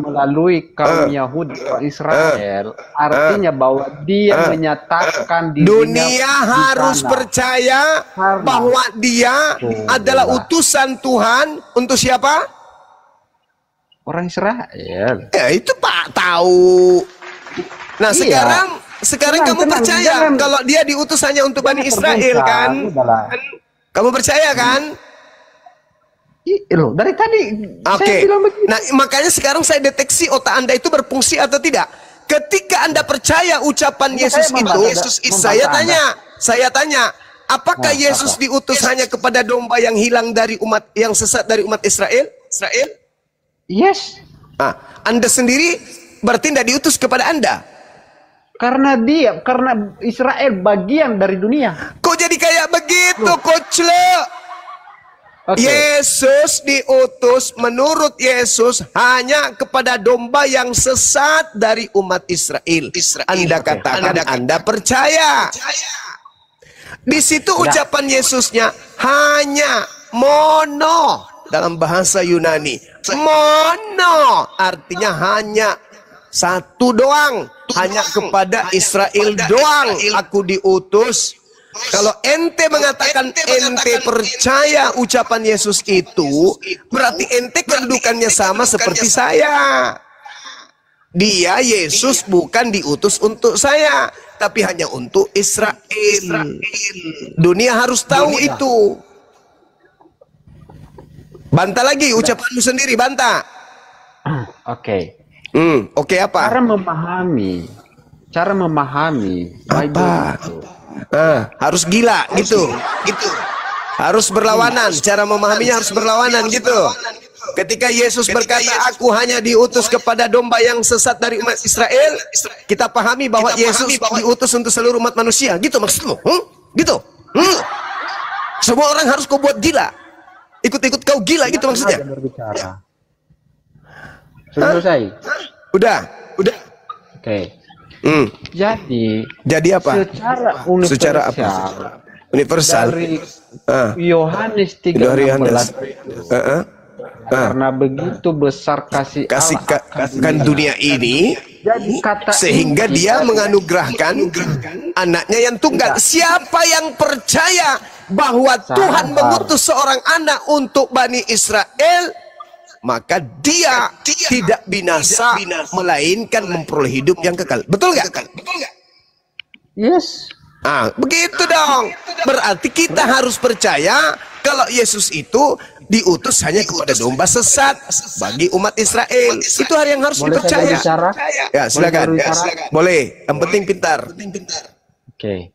G: melalui kaum Yahudi Israel, artinya bahwa dia menyatakan
A: dunia harus percaya bahwa dia adalah utusan Tuhan untuk siapa?
G: Orang Israel.
A: Ya itu Pak tahu. Nah sekarang kamu percaya kalau dia diutus hanya untuk Bani Israel kan? Kamu percaya kan?
G: Loh, dari tadi saya bilang begitu.
A: Nah makanya sekarang saya deteksi otak Anda itu berfungsi atau tidak. Ketika Anda percaya ucapan Yesus itu, saya tanya, apakah Yesus diutus hanya kepada domba yang hilang dari umat yang sesat dari umat Israel?
G: Yes.
A: Nah, Anda sendiri berarti tidak diutus kepada Anda.
G: Karena Israel bagian dari dunia.
A: Kok jadi kayak begitu, Coach Le?
G: Okay.
A: Yesus diutus menurut Yesus hanya kepada domba yang sesat dari umat Israel. Anda katakan Anda percaya. Di situ ucapan Yesusnya hanya mono. Dalam bahasa Yunani, mono artinya hanya satu doang, hanya kepada Israel doang aku diutus. Kalau ente mengatakan ente percaya ucapan Yesus itu, berarti ente kedudukannya sama seperti saya. Dia Yesus bukan diutus untuk saya, tapi hanya untuk Israel. Dunia harus tahu itu. Bantah lagi ucapanmu sendiri, bantah.
G: Oke.
A: Oke apa?
G: Cara memahami
A: apa? Harus gila gitu. Harus berlawanan. Cara memahaminya harus berlawanan gitu. Ketika Yesus berkata, aku hanya diutus kepada domba yang sesat dari umat Israel, kita pahami bahwa Yesus diutus untuk seluruh umat manusia. Gitu maksud lo? Gitu? Semua orang harus kau buat gila. Ikut-ikut kau gila gitu maksudnya.
G: Sudah selesai.
A: Udah.
G: Oke.
A: Jadi apa?
G: Secara
A: universal.
G: Dari Yohanes 3:16. Karena begitu besar kasih Allah
A: akan dunia ini, sehingga dia menganugerahkan anaknya yang tunggal. Siapa yang percaya bahwa Tuhan mengutus seorang anak untuk Bani Israel, maka dia tidak binasa, melainkan memperoleh hidup yang kekal. Betul nggak?
G: Yes.
A: Begitu dong. Berarti kita harus percaya kalau Yesus itu diutus hanya kepada domba sesat bagi umat Israel. Itu hal yang harus dipercaya. Ya, silakan. Boleh. Yang penting pintar.
G: Oke.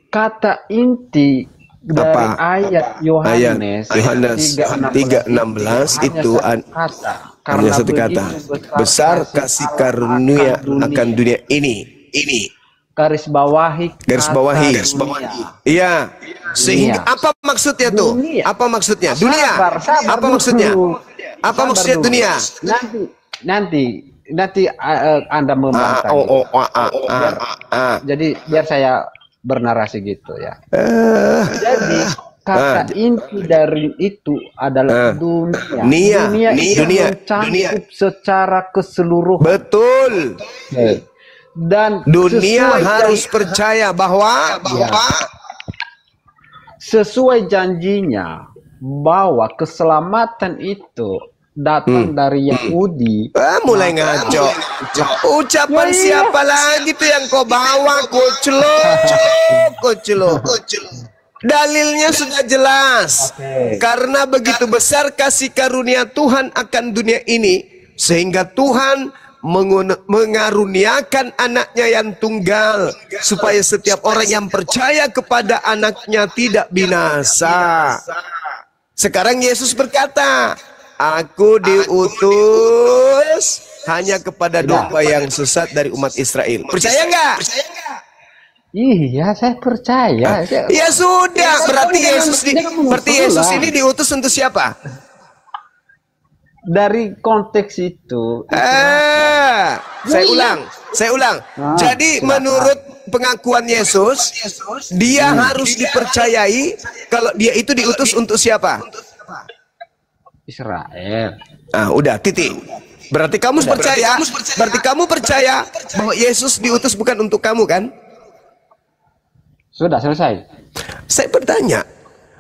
G: Kata inti dari ayat Yohanes
A: 3:16 itu hanya satu kata. Besar kasih karunia akan dunia ini.
G: Garis bawahi.
A: Iya. Sehingga apa maksudnya tuh? Apa maksudnya? Dunia. Apa maksudnya? Apa maksudnya dunia?
G: Nanti Anda membantah. Jadi biar saya bernarasi gitu ya. Jadi kata inti dari itu adalah dunia. Dunia secara keseluruhan.
A: Betul. Dan dunia harus percaya bahwa
G: sesuai janjinya bahwa keselamatan itu datang dari Yahudi.
A: Mulai ngaco. Ucapan siapa lagi tuh yang kau bawa, Kuclo? Dalilnya sudah jelas. Karena begitu besar kasih karunia Tuhan akan dunia ini, sehingga Tuhan mengaruniakan anaknya yang tunggal, supaya setiap orang yang percaya kepada anaknya tidak binasa. Sekarang Yesus berkata, aku diutus hanya kepada domba yang sesat dari umat Israel. Percaya nggak?
G: Iya, saya percaya.
A: Ya sudah, berarti Yesus ini diutus untuk siapa?
G: Dari konteks itu.
A: Saya ulang. Jadi menurut pengakuan Yesus, dia harus dipercayai kalau dia itu diutus untuk siapa?
G: Israel.
A: Udah, titik. Berarti kamu percaya bahwa Yesus diutus bukan untuk kamu, kan?
G: Sudah selesai.
A: Saya bertanya,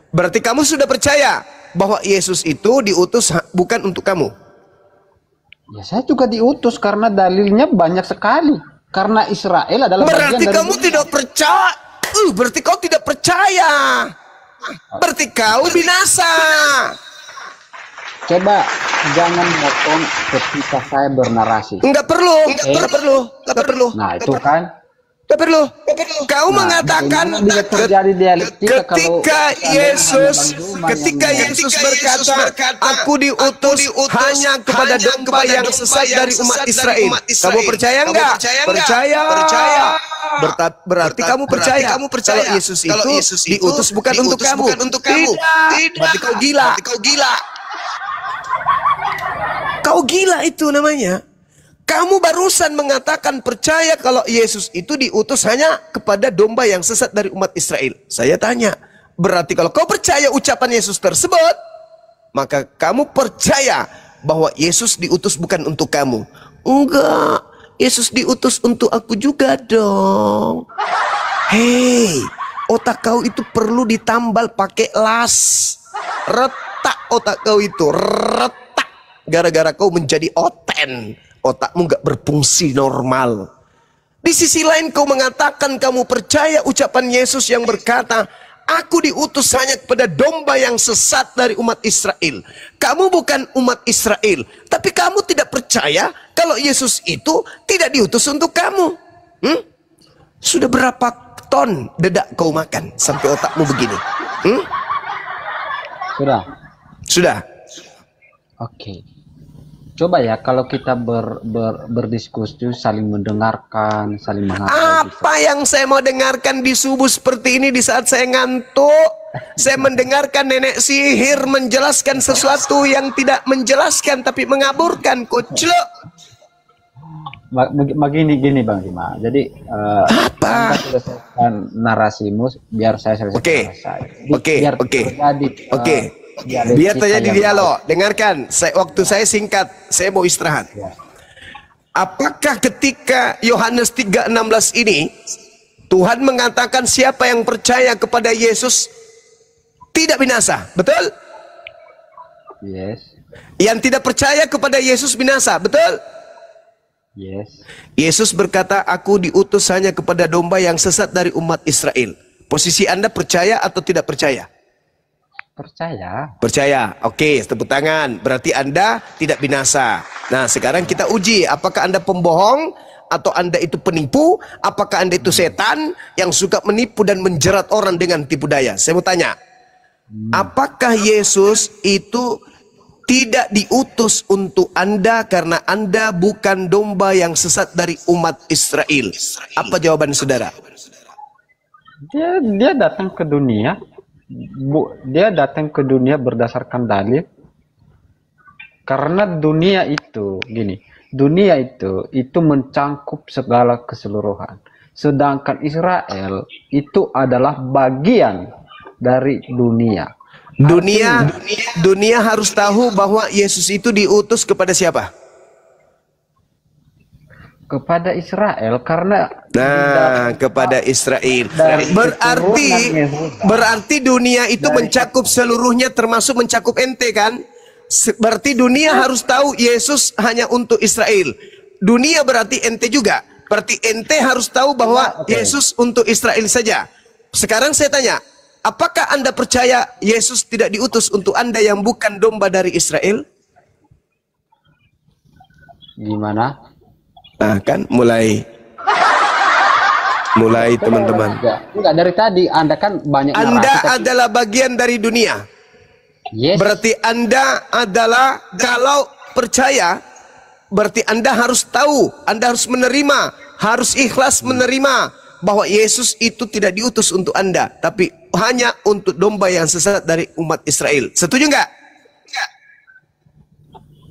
A: berarti kamu sudah percaya bahwa Yesus itu diutus bukan untuk kamu?
G: Ya, saya juga diutus karena dalilnya banyak sekali. Karena Israel adalah
A: berarti
G: bagian dari
A: kamu tidak percaya. Berarti kau tidak percaya. Berarti kau binasa.
G: Coba jangan motong ketika saya bernarasi.
A: Enggak perlu.
G: Nah, itu kan.
A: Enggak perlu. Kau mengatakan ketika Yesus berkata, aku diutus hanya kepada domba yang sesat dari umat Israel. Kamu percaya enggak? Percaya. Berarti kamu percaya kalau Yesus itu diutus bukan untuk kamu. Tidak. Berarti kau gila. Kau gila itu namanya. Kamu barusan mengatakan percaya kalau Yesus itu diutus hanya kepada domba yang sesat dari umat Israel. Saya tanya, berarti kalau kau percaya ucapan Yesus tersebut, maka kamu percaya bahwa Yesus diutus bukan untuk kamu. Enggak, Yesus diutus untuk aku juga dong. Hei, otak kau itu perlu ditambal pakai las. Retak otak kau itu, retak. Gara-gara kau menjadi oten, otakmu gak berfungsi normal. Di sisi lain kau mengatakan kamu percaya ucapan Yesus yang berkata, aku diutus hanya kepada domba yang sesat dari umat Israel. Kamu bukan umat Israel, tapi kamu tidak percaya kalau Yesus itu tidak diutus untuk kamu. Sudah berapa ton dedak kau makan sampai otakmu begini? Sudah.
G: Oke. Coba ya kalau kita berdiskusi, saling mendengarkan, saling menghargai.
A: Apa yang saya mau dengarkan di subuh seperti ini di saat saya ngantuk? Saya mendengarkan nenek sihir menjelaskan sesuatu yang tidak menjelaskan tapi mengaburkan, Kuclo.
G: Gini Bang Rima. Jadi Anda selesaikan narasimu biar saya selesaikan saya.
A: Biar terjadi dialog. Dengarkan, waktu saya singkat, saya mau istirahat. Apakah ketika Yohanes 3:16 ini Tuhan mengatakan siapa yang percaya kepada Yesus tidak binasa, betul?
G: Yes.
A: Yang tidak percaya kepada Yesus binasa, betul?
G: Yes.
A: Yesus berkata, aku diutus hanya kepada domba yang sesat dari umat Israel. Posisi Anda percaya atau tidak percaya? Percaya. Oke, tepuk tangan. Berarti Anda tidak binasa. Nah, sekarang kita uji apakah Anda pembohong atau Anda itu penipu, apakah Anda itu setan yang suka menipu dan menjerat orang dengan tipu daya. Saya mau tanya, apakah Yesus itu tidak diutus untuk Anda karena Anda bukan domba yang sesat dari umat Israel? Apa jawaban saudara?
G: Dia datang ke dunia. Dia datang ke dunia berdasarkan dalil. Karena dunia itu mencangkup segala keseluruhan. Sedangkan Israel itu adalah bagian dari dunia.
A: Dunia harus tahu bahwa Yesus itu diutus kepada siapa?
G: kepada Israel karena
A: Nah, kepada Israel.
G: dari
A: Berarti
G: keturunan Yehuda.
A: berarti dunia itu mencakup seluruhnya termasuk mencakup ente kan? Berarti dunia harus tahu Yesus hanya untuk Israel. Dunia berarti ente juga. Berarti ente harus tahu bahwa Yesus untuk Israel saja. Sekarang saya tanya, apakah Anda percaya Yesus tidak diutus untuk Anda yang bukan domba dari Israel?
G: Gimana?
A: Nah, kan mulai teman-teman.
G: Enggak, dari tadi Anda kan banyak
A: Anda
G: narasi, tapi-
A: adalah bagian dari dunia.
G: Yes.
A: Berarti Anda adalah, kalau percaya, berarti Anda harus tahu, Anda harus menerima, harus ikhlas menerima bahwa Yesus itu tidak diutus untuk Anda, tapi hanya untuk domba yang sesat dari umat Israel. Setuju nggak?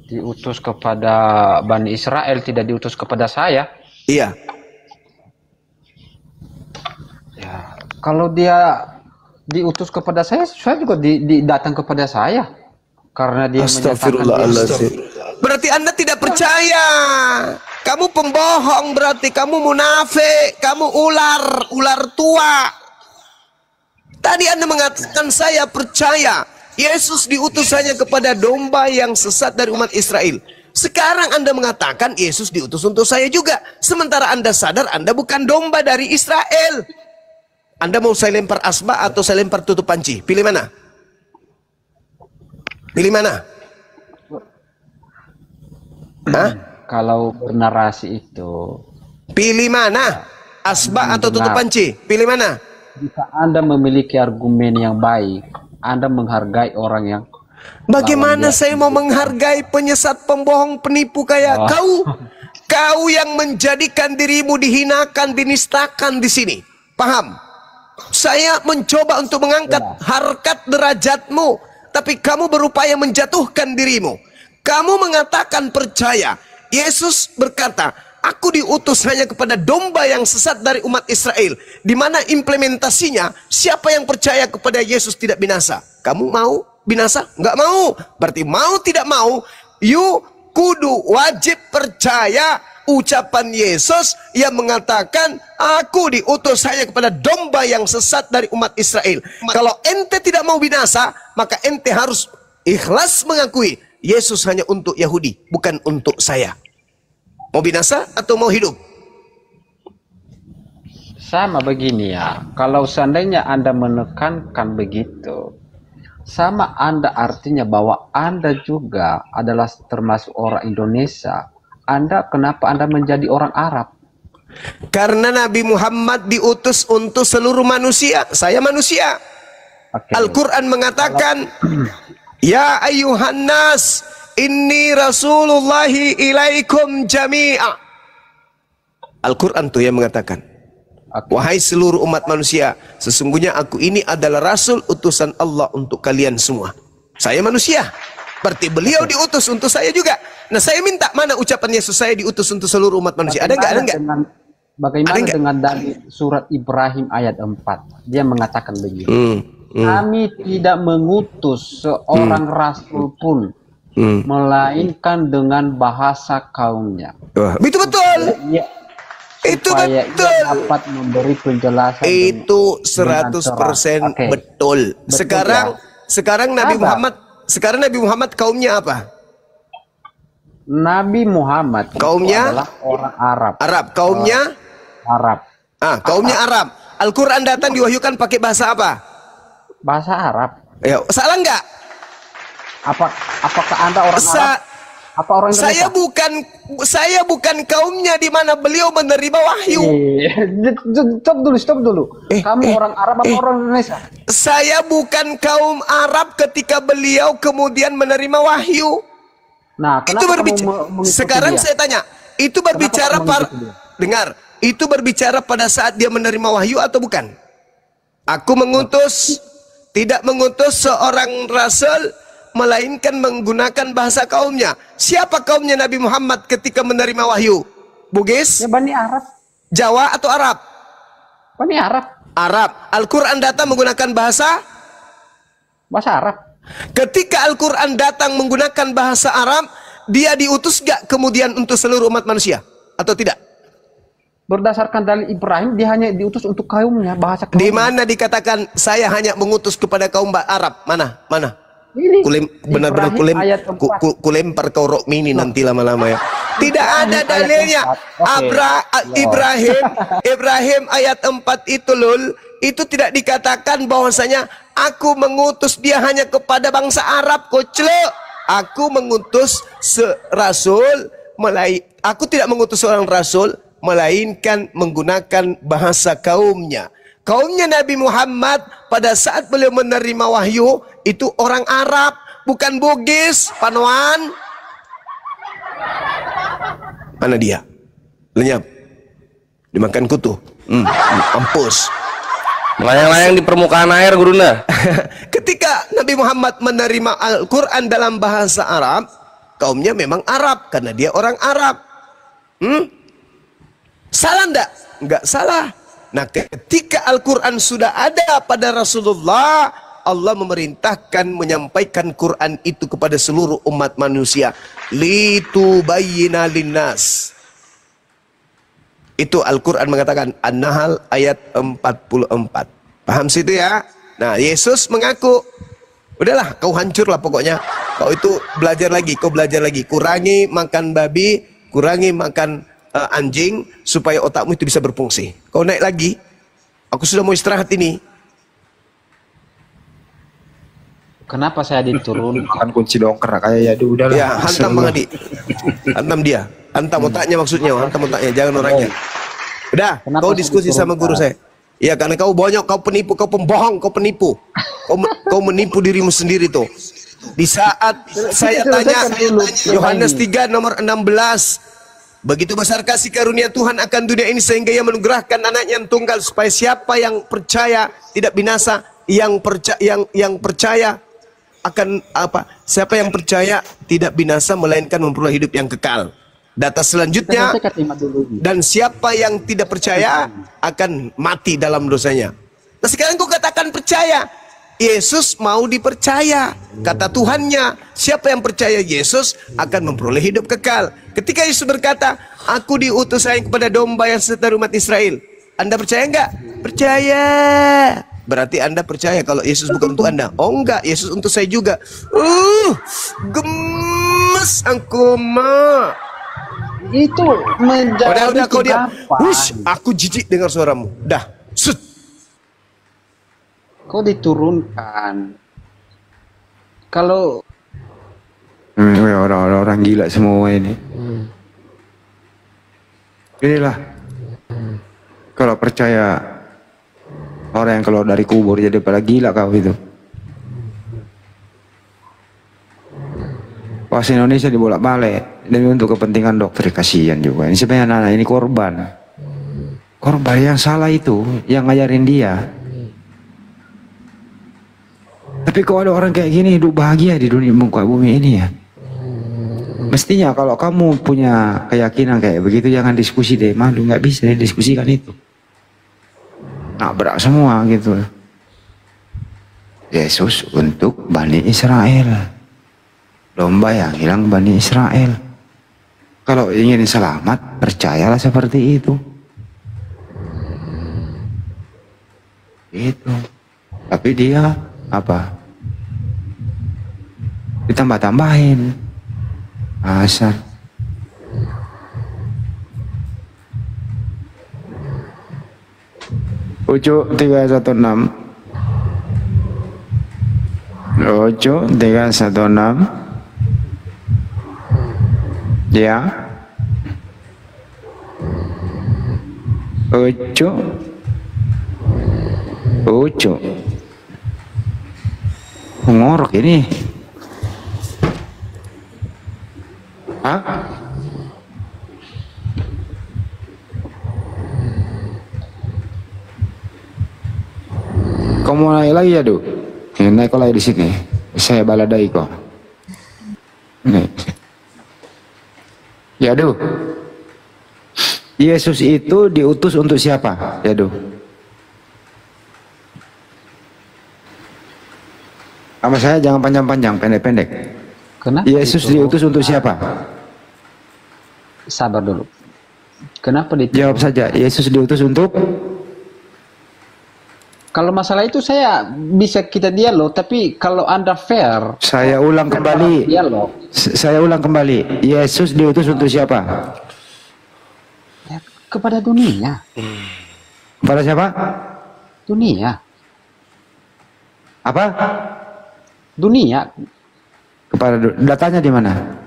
G: Diutus kepada Bani Israel, tidak diutus kepada saya.
A: Iya.
G: Ya, kalau dia diutus kepada saya juga datang kepada saya. Karena dia menyatakan
A: Astagfirullahaladzim. Berarti Anda tidak percaya. Kamu pembohong, berarti kamu munafik, kamu ular tua. Tadi Anda mengatakan saya percaya Yesus diutus hanya kepada domba yang sesat dari umat Israel. Sekarang Anda mengatakan Yesus diutus untuk saya juga. Sementara Anda sadar Anda bukan domba dari Israel. Anda mau saya lempar asbak atau saya lempar tutup panci? Pilih mana? Pilih mana? Hah?
G: Kalau bernarasi itu,
A: Pilih mana? Asbak atau tutup panci? Pilih mana?
G: jika Anda memiliki argumen yang baik, Anda menghargai orang yang
A: Bagaimana saya mau menghargai penyesat, pembohong, penipu kayak kau? Kau yang menjadikan dirimu dihinakan, dinistakan di sini. Paham? Saya mencoba untuk mengangkat harkat derajatmu, tapi kamu berupaya menjatuhkan dirimu. Kamu mengatakan percaya. Yesus berkata, aku diutus hanya kepada domba yang sesat dari umat Israel. Di mana implementasinya, siapa yang percaya kepada Yesus tidak binasa? Kamu mau binasa? Enggak mau. Berarti mau tidak mau, you kudu wajib percaya ucapan Yesus yang mengatakan aku diutus hanya kepada domba yang sesat dari umat Israel. Kalau ente tidak mau binasa, maka ente harus ikhlas mengakui Yesus hanya untuk Yahudi, bukan untuk saya. Mau binasa atau mau hidup?
G: sama begini ya. Kalau seandainya Anda menekankan begitu, sama Anda artinya bahwa Anda juga adalah termasuk orang Indonesia. Kenapa Anda menjadi orang Arab?
A: Karena Nabi Muhammad diutus untuk seluruh manusia. Saya manusia.
G: Oke.
A: Al-Quran mengatakan, Ya ayuhan nas, inni rasulullahi ilaikum jami'a. Al-Quran tuh yang mengatakan,
G: Oke.
A: wahai seluruh umat manusia, sesungguhnya aku ini adalah rasul utusan Allah untuk kalian semua. Saya manusia, berarti beliau diutus untuk saya juga. Nah, saya minta mana ucapan Yesus saya diutus untuk seluruh umat manusia? Ada nggak? Ada nggak?
G: Bagaimana
A: Ada nggak?
G: dengan dari surat Ibrahim ayat 4? Dia mengatakan begini. Kami tidak mengutus seorang rasul pun, melainkan dengan bahasa kaumnya.
A: Wah, itu betul.
G: Ya,
A: Itu
G: supaya
A: betul.
G: ia dapat memberi penjelasan.
A: Itu
G: dengan
A: 100%
G: cerah. Oke.
A: betul.
G: Betul,
A: Sekarang Nabi Muhammad kaumnya apa?
G: Nabi Muhammad itu
A: Kaumnya?
G: adalah orang Arab.
A: Arab. Kaumnya?
G: Arab.
A: Kaumnya Arab. Al-Quran datang diwahyukan pakai bahasa apa?
G: Bahasa Arab.
A: Ya, salah nggak?
G: Apakah Anda orang Arab? Apa orang Indonesia?
A: Saya bukan kaumnya di mana beliau menerima wahyu.
G: Stop dulu. Kamu orang Arab apa orang Indonesia?
A: Saya bukan kaum Arab ketika beliau kemudian menerima wahyu.
G: Nah,
A: Itu
G: kenapa
A: berbicara.
G: kamu mengikuti
A: Sekarang
G: dia?
A: saya tanya, itu berbicara
G: kamu mengikuti dia?
A: dengar, itu berbicara pada saat dia menerima wahyu atau bukan? Aku tidak mengutus seorang rasul melainkan menggunakan bahasa kaumnya. Siapa kaumnya Nabi Muhammad ketika menerima wahyu? Bugis,
G: Ya Bani Arab.
A: Jawa atau Arab?
G: Bani Arab.
A: Arab. Al-Quran datang menggunakan bahasa.
G: Arab.
A: Ketika Al-Quran datang menggunakan bahasa Arab, dia diutus gak kemudian untuk seluruh umat manusia? Atau tidak?
G: Berdasarkan dalil Ibrahim, dia hanya diutus untuk kaumnya, bahasa kaumnya.
A: Di mana dikatakan saya hanya mengutus kepada kaum Arab? Mana?
G: Ini
A: Benar-benar
G: Ibrahim ayat 4.
A: kulempar kau rokmini nanti lama-lama ya. Tidak ada dalilnya.
G: Oke.
A: Ibrahim ayat 4 itu lul, itu tidak dikatakan bahwasanya aku mengutus dia hanya kepada bangsa Arab, koclok. Aku mengutus aku tidak mengutus seorang rasul melainkan menggunakan bahasa kaumnya. Kaumnya Nabi Muhammad pada saat beliau menerima wahyu itu orang Arab, bukan Bugis, Panuan. Mana dia? Lenyap. Dimakan kutu. Mampus.
E: Melayang-layang di permukaan air, Gurunda.
A: Ketika Nabi Muhammad menerima Al-Quran dalam bahasa Arab, kaumnya memang Arab karena dia orang Arab. Salah enggak? Enggak salah. Nah, ketika Al-Quran sudah ada pada Rasulullah, Allah memerintahkan menyampaikan Quran itu kepada seluruh umat manusia. Litubayyina linnas. Itu Al-Quran mengatakan, An-Nahl ayat 44. Paham situ ya? Nah, Yesus mengaku, udahlah kau hancurlah pokoknya. Kau itu belajar lagi, kurangi makan babi, kurangi makan anjing, supaya otakmu itu bisa berfungsi. Kau naik lagi, aku sudah mau istirahat ini.
G: Kenapa saya diturun?
H: Bukan kunci dongker kayak Yadu, udahlah.
A: Ya, hantam Bang Adi. Hantam dia. Hantam otaknya maksudnya, hantam otaknya, jangan orangnya. Udah,
G: Kenapa
A: kau
G: saya
A: diskusi sama guru saya. Ya, karena kau bonyok, kau penipu, kau pembohong, kau penipu. Kau menipu dirimu sendiri tuh. Di saat saya tanya, Yohanes 3 nomor 16. Begitu besar kasih karunia Tuhan akan dunia ini sehingga ia menugerahkan anaknya yang tunggal supaya siapa yang percaya tidak binasa, yang percaya akan apa? Siapa yang percaya tidak binasa melainkan memperoleh hidup yang kekal. Data selanjutnya, dan siapa yang tidak percaya akan mati dalam dosanya. Nah, sekarang kau katakan percaya. Yesus mau dipercaya. Kata Tuhannya, siapa yang percaya Yesus akan memperoleh hidup kekal. Ketika Yesus berkata, aku diutus saya kepada domba yang seteru umat Israel. Anda percaya enggak? Percaya. Berarti Anda percaya kalau Yesus bukan untuk Anda. Oh enggak, Yesus untuk saya juga. Gemes aku mah.
G: Itu menjadi
A: Udah kau diam. Hush, aku jijik dengar suaramu. Dah. Sut.
G: Kau diturunkan. Kalau
H: orang gila semua ini. Inilah. Kalau percaya orang yang keluar dari kubur jadi pada gila kau itu. Pas Indonesia dibolak-balik demi untuk kepentingan dokter, kasihan juga. Ini sebenarnya anak ini korban. Korban yang salah itu, yang ngajarin dia. Tapi kalau ada orang kayak gini hidup bahagia di dunia muka bumi ini ya. Mestinya kalau kamu punya keyakinan kayak begitu jangan diskusi deh, malu nggak bisa didiskusikan itu. Nabrak semua gitu. Yesus untuk Bani Israel, domba yang hilang Bani Israel. Kalau ingin selamat percayalah seperti itu. Itu. Tapi dia apa? Ditambah-tambahin asal. Ucu 316. Ucu 316. Ya. Ucu. Ngorok ini. Hah? Kau mau naik lagi ya, Du? Naik kau lagi di sini. Saya baladai kok. Nih. Ya, Du. Yesus itu diutus untuk siapa? Ya, Du. Sama saya jangan panjang-panjang, pendek-pendek.
G: kenapa
H: Yesus
G: diturunkan?
H: diutus untuk siapa?
G: Sabar dulu. Kenapa
H: Jawab saja. Yesus diutus untuk
G: Kalau masalah itu saya bisa kita dialog, tapi kalau Anda fair,
H: saya ulang kembali.
G: dialog.
H: Saya ulang kembali. Yesus diutus untuk siapa?
G: Ya, kepada dunia.
H: Kepada siapa?
G: Dunia.
H: Apa?
G: Dunia.
H: Kepada datanya di mana?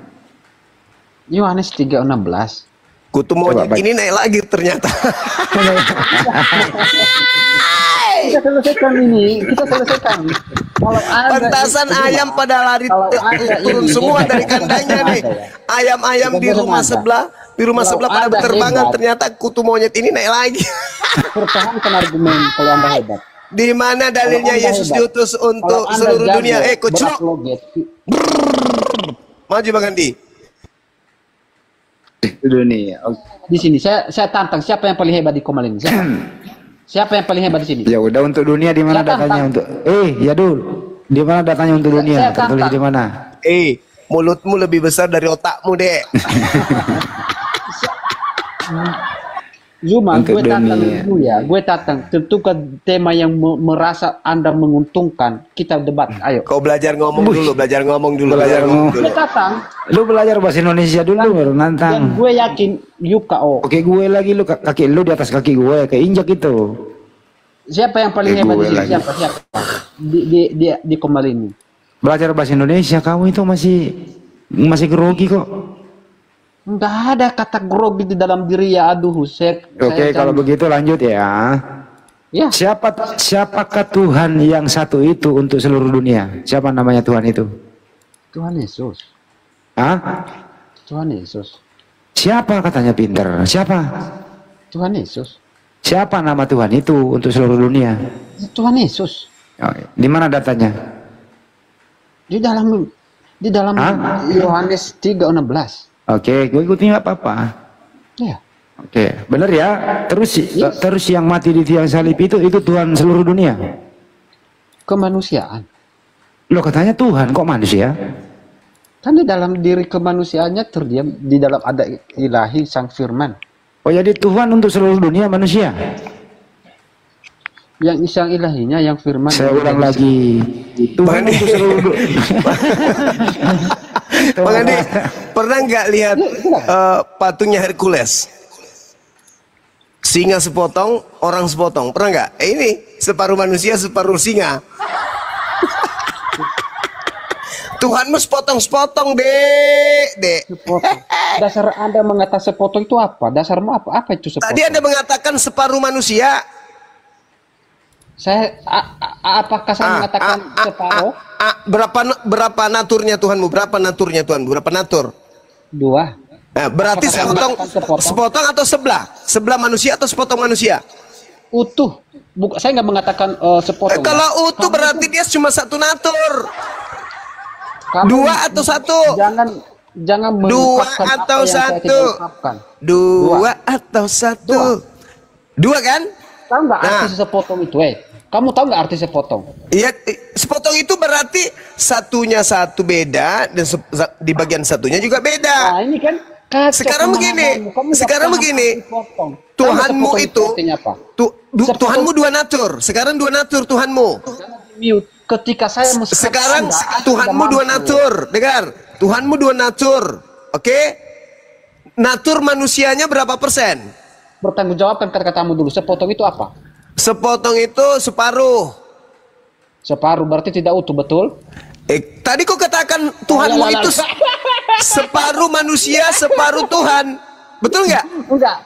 G: Yohanes 3:16.
A: Kutu monyet ini naik lagi ternyata.
G: Kita selesaikan ini, kita selesaikan. Kalau ada
A: Pentasan ayam pada lari turun semua dari kandangnya nih. Ayam-ayam di rumah sebelah, pada berterbangan, ternyata kutu monyet ini naik lagi.
G: Pertahankan argumen kalau Anda hebat.
A: Di mana dalilnya Yesus diutus untuk seluruh dunia? Kucuk. Maju Bang Andi.
H: Dunia.
G: Di sini saya tantang, siapa yang paling hebat di Komal ini? Siapa yang paling hebat di sini?
H: Ya udah, untuk dunia di mana datanya untuk? Ya dul. Di mana datanya untuk dunia? Tertulis di mana?
A: Mulutmu lebih besar dari otakmu, Dek.
G: Zuma,
H: Untuk
G: gue tantang
H: dunia.
G: dulu ya. Gue tantang. Tentukan tema yang merasa Anda menguntungkan. Kita debat. Ayo.
A: Kau belajar ngomong dulu, belajar ngomong dulu.
G: Gue tantang.
H: Lu belajar bahasa Indonesia dulu baru
G: Dan
H: nantang.
G: gue yakin Yuka
H: Oke, gue lagi, lu kaki lu di atas kaki gue, keinjak itu.
G: Siapa yang paling hebat di
H: gue
G: sini?
H: lagi.
G: Siapa? Di Komal ini.
H: Belajar bahasa Indonesia, kamu itu masih grogi kok.
G: Enggak ada kata grogi di dalam diri ya, aduh.
H: Oke, kalau begitu lanjut ya.
G: Ya.
H: Siapakah Tuhan yang satu itu untuk seluruh dunia? Siapa namanya Tuhan itu?
G: Tuhan Yesus.
H: Hah?
G: Tuhan Yesus.
H: Siapa katanya pinter? Siapa?
G: Tuhan Yesus.
H: Siapa nama Tuhan itu untuk seluruh dunia?
G: Tuhan Yesus.
H: Oh, di mana datanya?
G: Di dalam
H: Hah?
G: Yohanes 3:16.
H: Oke, gue ikutin nggak apa-apa.
G: Ya.
H: Oke, bener ya. Terus yang mati di tiang salib itu Tuhan seluruh dunia.
G: Kemanusiaan.
H: Loh, katanya Tuhan, kok manusia?
G: Kan di dalam diri kemanusiaannya terdiam, di dalam ada ilahi sang firman.
H: Oh, jadi Tuhan untuk seluruh dunia manusia.
G: Yang isang ilahinya yang firman.
H: Saya ulang lagi. Tuhan untuk seluruh dunia.
A: Bang Andi, pernah nggak lihat patungnya Hercules? Singa sepotong, orang sepotong. Pernah nggak? Ini separuh manusia, separuh singa. Tuhanmu sepotong-sepotong, dek.
G: Sepotong. Dasar Anda mengatakan sepotong itu apa? Dasarmu apa? Apa itu sepotong?
A: Tadi Anda mengatakan separuh manusia.
G: Apakah saya mengatakan separuh?
A: Berapa naturnya Tuhanmu? Berapa naturnya Tuhanmu? Berapa natur?
G: 2.
A: Nah, berarti sepotong atau sebelah? Sebelah manusia atau sepotong manusia?
G: Utuh. Saya nggak mengatakan sepotong.
A: Kalau utuh berarti dia cuma satu natur. Dua atau satu?
G: Jangan
A: Dua atau satu? Dua atau satu? Dua kan?
G: Tahu nggak arti sepotong itu? Kamu tahu nggak arti sepotong?
A: Iya, sepotong itu berarti satunya satu beda dan di bagian satunya juga beda.
G: Nah, ini kan
A: sekarang begini, Tuhanmu itu Tuhanmu dua natur. Sekarang dua natur Tuhanmu.
G: Ketika saya
A: sekarang Tuhanmu dua natur. Dengar, Tuhanmu dua natur. Oke? Natur manusianya berapa persen?
G: Bertanggung jawabkan kata-katamu dulu. Sepotong itu apa?
A: Sepotong itu separuh.
G: Separuh berarti tidak utuh, betul?
A: Tadi kau katakan Tuhanmu itu separuh manusia, separuh Tuhan. Betul nggak?
G: Enggak.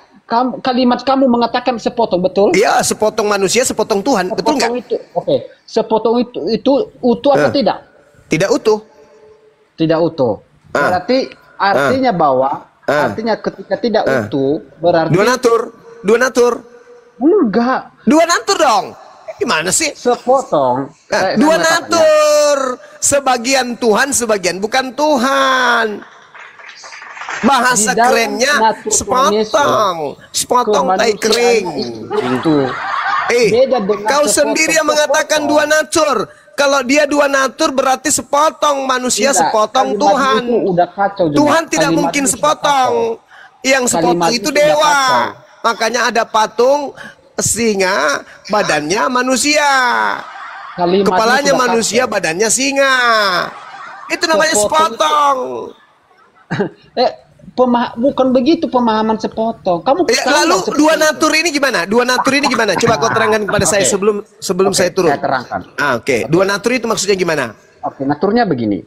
G: Kalimat kamu mengatakan sepotong, betul?
A: Iya, sepotong manusia, sepotong Tuhan. Betul nggak?
G: Oke. Sepotong itu utuh atau tidak?
A: Tidak utuh.
G: Tidak utuh. Berarti artinya bahwa artinya ketika tidak utuh berarti
A: dua natur.
G: Enggak.
A: Dua natur dong. Gimana sih?
G: Sepotong.
A: Dua natur. Sebagian Tuhan, sebagian bukan Tuhan. Bahasa kerennya sepotong. Sepotong tai kering.
G: Itu.
A: Kau sendiri yang mengatakan dua natur. Kalau dia dua natur berarti sepotong manusia, sepotong Tuhan.
G: Udah kacau,
A: Tuhan tidak mungkin sepotong. Yang sepotong itu
G: sudah
A: dewa.
G: kacau.
A: Makanya ada patung singa, badannya manusia.
G: Kalimatnya
A: Kepalanya
G: sudah
A: manusia,
G: kacau.
A: badannya singa. Itu namanya
G: Sepotong
A: sepotong.
G: Bukan begitu pemahaman sepotong. Kamu
A: Ya,
G: tahu
A: lalu
G: nggak sepotong
A: dua
G: itu?
A: natur ini gimana? Dua natur ini gimana? Coba kau terangkan kepada saya sebelum saya turun.
G: Saya terangkan.
A: Oke. Dua natur itu maksudnya gimana?
G: Oke, naturnya begini.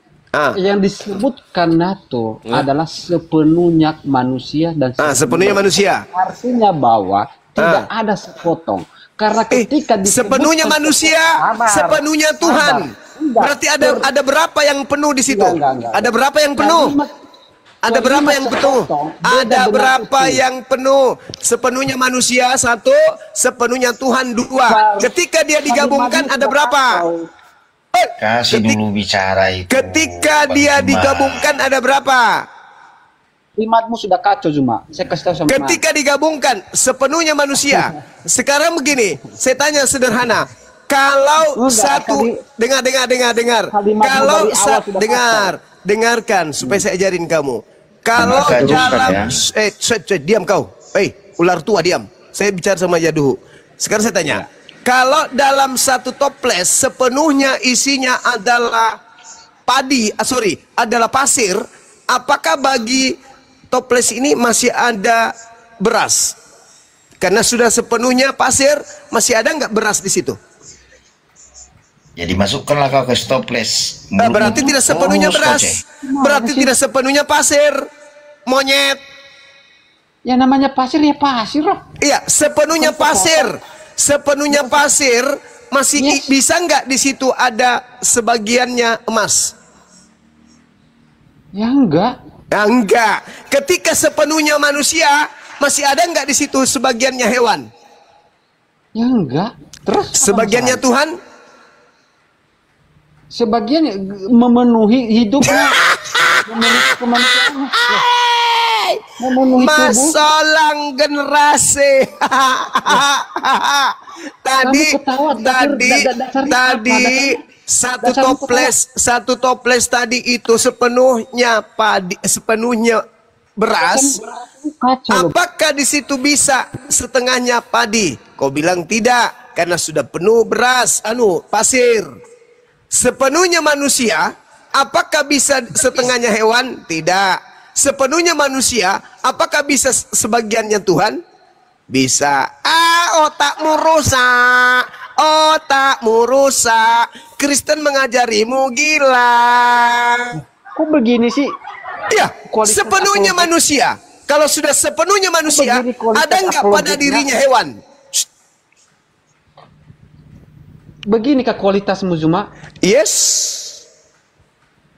G: Yang disebutkan natur adalah sepenuhnya manusia dan
A: Sepenuhnya manusia.
G: Artinya bahwa tidak ada sepotong. Karena ketika
A: sepenuhnya manusia, sepenuhnya Tuhan. Berarti ada berapa yang penuh di situ? Ada berapa yang penuh? Ada berapa yang penuh? Ada berapa yang penuh? Sepenuhnya manusia satu, sepenuhnya Tuhan dua. Ketika dia digabungkan ada berapa?
B: Kasih dulu bicara itu.
A: Ketika dia digabungkan ada berapa?
G: Kalimatmu sudah kacau Zuma. Saya kasih tahu sama
A: Ketika digabungkan sepenuhnya manusia. Sekarang begini, saya tanya sederhana. Kalau satu dengar. Kalau dengarkan supaya saya ajarin kamu. Kalau dalam diam kau. Ular tua diam. Saya bicara sama Jaduhu. Sekarang saya tanya. Kalau dalam satu toples sepenuhnya isinya adalah adalah pasir, apakah bagi toples ini masih ada beras? Karena sudah sepenuhnya pasir, masih ada nggak beras di situ?
B: Jadi masukkanlah kau ke toples.
A: Berarti tidak sepenuhnya beras. Berarti tidak sepenuhnya pasir. Monyet.
G: Ya namanya pasir ya pasir loh.
A: Iya, sepenuhnya pasir. Sepenuhnya pasir, masih bisa nggak di situ ada sebagiannya emas?
G: Ya enggak.
A: Ya enggak. Ketika sepenuhnya manusia, masih ada nggak di situ sebagiannya hewan?
G: Ya enggak. Terus
A: sebagiannya Tuhan?
G: Sebagian memenuhi hidupnya. Memenuhi kemanusiaan.
A: Masalang generasi. tadi satu toples tadi itu sepenuhnya beras. Apakah di situ bisa setengahnya padi? Kau bilang tidak, karena sudah penuh beras, pasir. Sepenuhnya manusia, apakah bisa setengahnya hewan? Tidak. Sepenuhnya manusia, apakah bisa sebagiannya Tuhan? Bisa. Otakmu rusak. Kristen mengajarimu gila.
G: Kok begini sih?
A: Iya, sepenuhnya manusia. Kalau sudah sepenuhnya manusia, ada nggak pada dirinya hewan?
G: Beginikah kualitasmu Zuma?
A: Yes.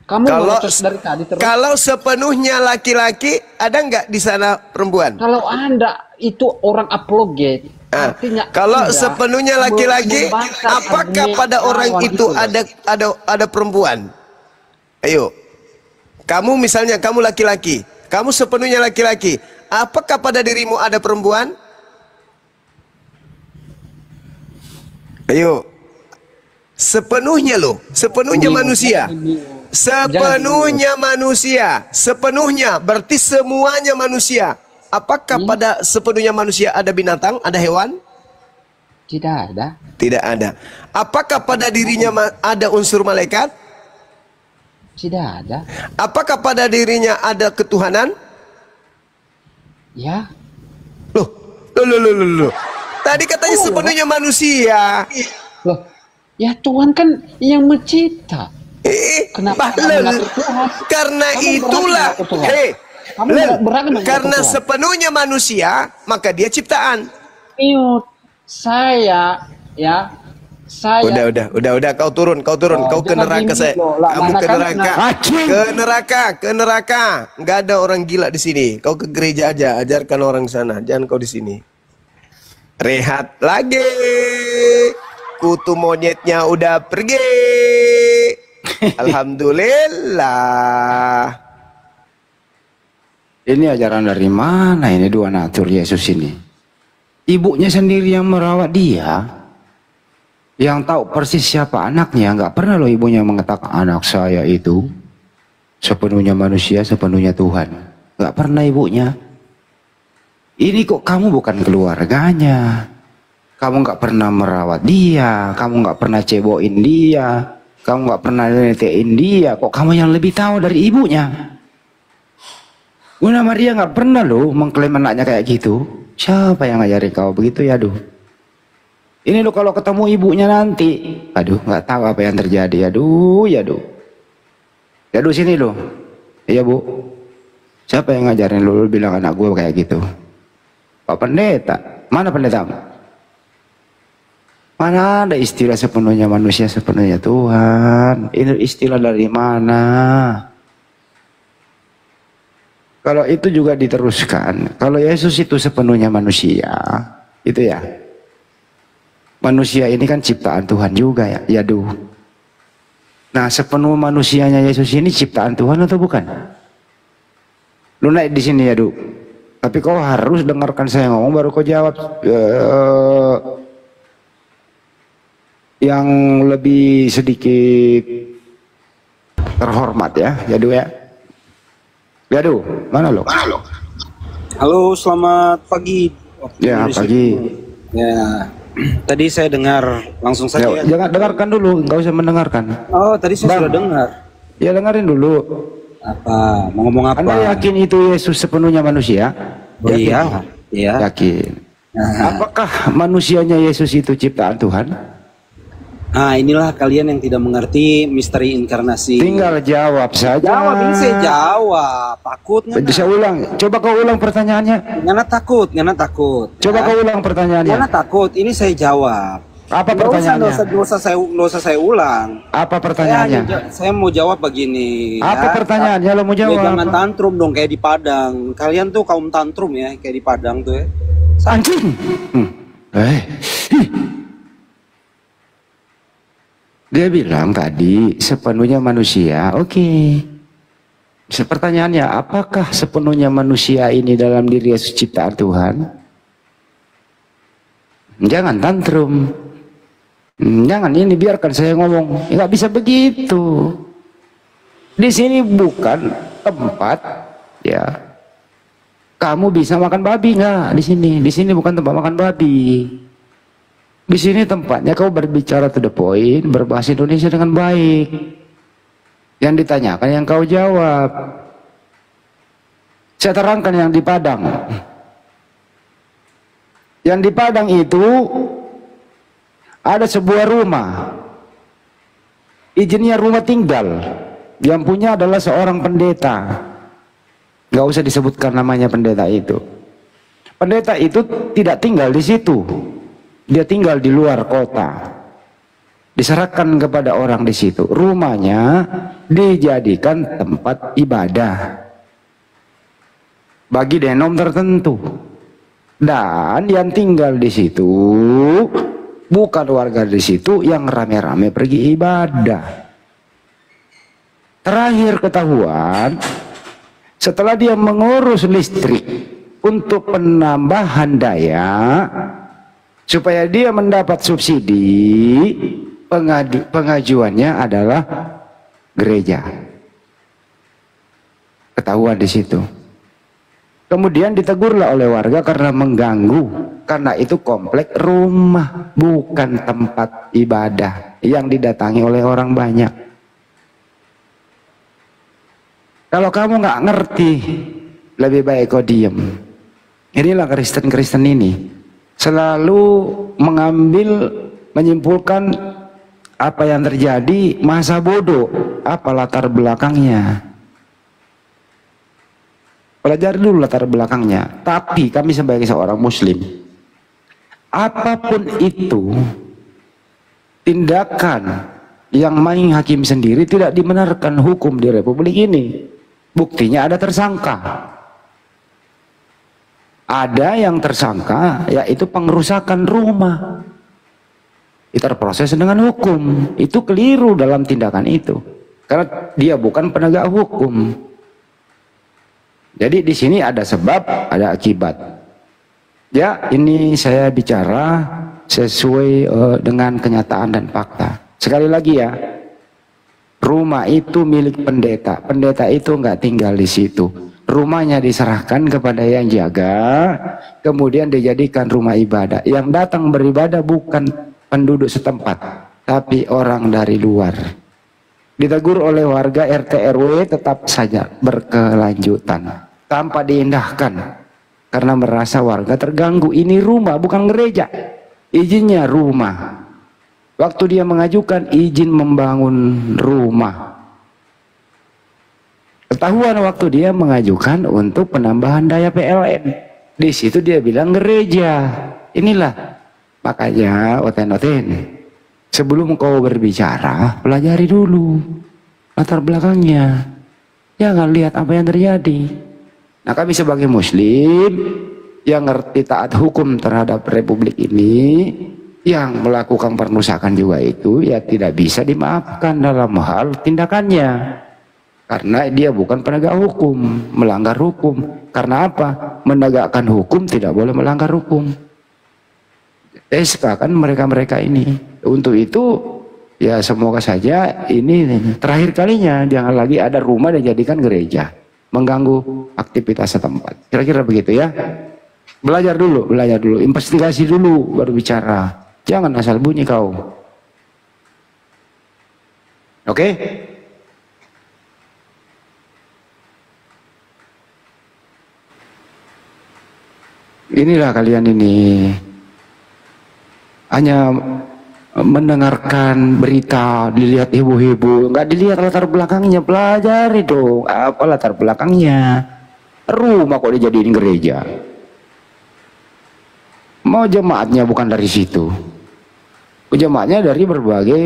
G: Kamu dari tadi terus.
A: Kalau sepenuhnya laki-laki, ada nggak di sana perempuan?
G: Kalau Anda itu orang apologet, artinya
A: kalau sepenuhnya laki-laki, apakah pada orang itu ada perempuan? Ayo, kamu misalnya kamu laki-laki, kamu sepenuhnya laki-laki, apakah pada dirimu ada perempuan? Ayo, sepenuhnya loh, sepenuhnya manusia. Sepenuhnya manusia, sepenuhnya berarti semuanya manusia. Apakah pada sepenuhnya manusia ada binatang, ada hewan?
G: Tidak ada.
A: Tidak ada. Apakah pada dirinya ada unsur malaikat?
G: Tidak ada.
A: Apakah pada dirinya ada ketuhanan?
G: Ya.
A: Loh. Tadi katanya sepenuhnya manusia.
G: Loh, ya Tuhan kan yang mencipta.
A: Kenapa? Karena itulah, karena sepenuhnya manusia, maka dia ciptaan.
G: Saya.
A: Udah, kau turun, kau ke neraka saya. Kamu ke neraka. Nggak ada orang gila di sini. Kau ke gereja aja, ajarkan orang sana. Jangan kau di sini. Rehat lagi. Kutu monyetnya udah pergi. Alhamdulillah.
H: Ini ajaran dari mana ini dua natur Yesus ini? Ibunya sendiri yang merawat dia, yang tahu persis siapa anaknya. Nggak pernah loh ibunya mengatakan anak saya itu sepenuhnya manusia, sepenuhnya Tuhan. Nggak pernah ibunya. Ini kok kamu bukan keluarganya, kamu nggak pernah merawat dia, kamu nggak pernah cebokin dia, kamu nggak pernah netein dia, kok kamu yang lebih tahu dari ibunya? Bunda Maria nggak pernah loh mengklaim anaknya kayak gitu. Siapa yang ngajarin kau begitu ya, aduh? Ini lo kalau ketemu ibunya nanti, aduh nggak tahu apa yang terjadi, aduh, ya aduh. Ya aduh sini lo, iya bu. Siapa yang ngajarin lo bilang anak gue kayak gitu? Pak Pendeta, mana pendeta? Mana ada istilah sepenuhnya manusia sepenuhnya Tuhan? Ini istilah dari mana? Kalau itu juga diteruskan, kalau Yesus itu sepenuhnya manusia, itu ya. Manusia ini kan ciptaan Tuhan juga ya, yaduh. Nah, sepenuh manusianya Yesus ini ciptaan Tuhan atau bukan? Lu naik di sini yaduh. Tapi kau harus dengarkan saya ngomong baru kau jawab yang lebih sedikit terhormat ya, Yadu ya. Yadu, mana lo?
I: Halo, selamat pagi.
H: Ya, pagi.
I: Ya, tadi saya dengar langsung saja.
H: Ya, jangan dengarkan dulu, nggak usah mendengarkan.
I: Oh, tadi saya sudah dengar.
H: Ya dengerin dulu.
I: Apa? Mau ngomong apa?
H: Anda yakin itu Yesus sepenuhnya manusia?
I: Oh, iya, iya.
H: Yakin. Apakah manusianya Yesus itu ciptaan Tuhan?
I: Nah, inilah kalian yang tidak mengerti misteri inkarnasi.
H: Tinggal jawab saja.
I: Jawab, ini saya jawab. Takut nggak?
H: Bisa ulang. Coba kau ulang pertanyaannya.
I: Ngana takut, ngana takut.
H: Coba kau ulang pertanyaannya.
I: Ngana takut. Ini saya jawab.
H: Apa pertanyaannya?
I: Nggak usah saya ulang.
H: Apa pertanyaannya?
I: Saya mau jawab begini.
H: Apa pertanyaannya lo mau jawab?
I: Ya, jangan tantrum dong kayak di Padang. Kalian tuh kaum tantrum ya kayak di Padang tuh ya.
H: Anjing. Dia bilang tadi sepenuhnya manusia. Oke. Pertanyaannya, apakah sepenuhnya manusia ini dalam diri Yesus ciptaan Tuhan? Jangan tantrum. Jangan ini, biarkan saya ngomong. Nggak bisa begitu. Di sini bukan tempat ya. Kamu bisa makan babi nggak di sini? Di sini bukan tempat makan babi. Di sini tempatnya kau berbicara to the point, berbahasa Indonesia dengan baik. Yang ditanyakan yang kau jawab. Saya terangkan yang di Padang. Yang di Padang itu ada sebuah rumah, izinnya rumah tinggal, yang punya adalah seorang pendeta. Gak usah disebutkan namanya pendeta itu. Pendeta itu tidak tinggal di situ, dia tinggal di luar kota. Diserahkan kepada orang di situ. Rumahnya dijadikan tempat ibadah bagi denom tertentu. Dan yang tinggal di situ bukan warga di situ yang rame-rame pergi ibadah. Terakhir ketahuan, setelah dia mengurus listrik untuk penambahan daya supaya dia mendapat subsidi, pengajuannya adalah gereja. Ketahuan di situ. Kemudian ditegurlah oleh warga karena mengganggu, karena itu komplek rumah, bukan tempat ibadah yang didatangi oleh orang banyak. Kalau kamu nggak ngerti, lebih baik kau diem. Inilah Kristen-Kristen ini selalu mengambil, menyimpulkan apa yang terjadi masa bodoh, apa latar belakangnya. Pelajari dulu latar belakangnya. Tapi kami sebagai seorang muslim, apapun itu tindakan yang main hakim sendiri tidak dibenarkan hukum di republik ini. Buktinya ada tersangka. Ada yang tersangka yaitu pengerusakan rumah. Itu terproses dengan hukum. Itu keliru dalam tindakan itu. Karena dia bukan penegak hukum. Jadi di sini ada sebab, ada akibat. Ya, ini saya bicara sesuai dengan kenyataan dan fakta. Sekali lagi ya, rumah itu milik pendeta. Pendeta itu nggak tinggal di situ. rumahnya diserahkan kepada yang jaga, kemudian dijadikan rumah ibadah. Yang datang beribadah bukan penduduk setempat, tapi orang dari luar. Ditegur oleh warga RT RW tetap saja berkelanjutan tanpa diindahkan karena merasa warga terganggu. Ini rumah bukan gereja, izinnya rumah. Waktu dia mengajukan izin membangun rumah, ketahuan waktu dia mengajukan untuk penambahan daya PLN. Di situ dia bilang gereja. Inilah makanya oten-oten. Sebelum kau berbicara, pelajari dulu latar belakangnya. Jangan lihat apa yang terjadi. Nah, kami sebagai muslim yang ngerti taat hukum terhadap republik ini, yang melakukan perusakan juga itu, ya tidak bisa dimaafkan dalam hal tindakannya. Karena dia bukan penegak hukum, melanggar hukum. Karena apa? Menegakkan hukum tidak boleh melanggar hukum. SK kan mereka-mereka ini. Untuk itu ya semoga saja ini terakhir kalinya jangan lagi ada rumah dijadikan gereja, mengganggu aktivitas setempat. Kira-kira begitu ya. Belajar dulu, investigasi dulu baru bicara. Jangan asal bunyi kau. Oke? Inilah kalian ini hanya mendengarkan berita, dilihat heboh-heboh, nggak dilihat latar belakangnya. Pelajari dong apa latar belakangnya. Rumah kok dijadiin gereja, mau jemaatnya bukan dari situ, jemaatnya dari berbagai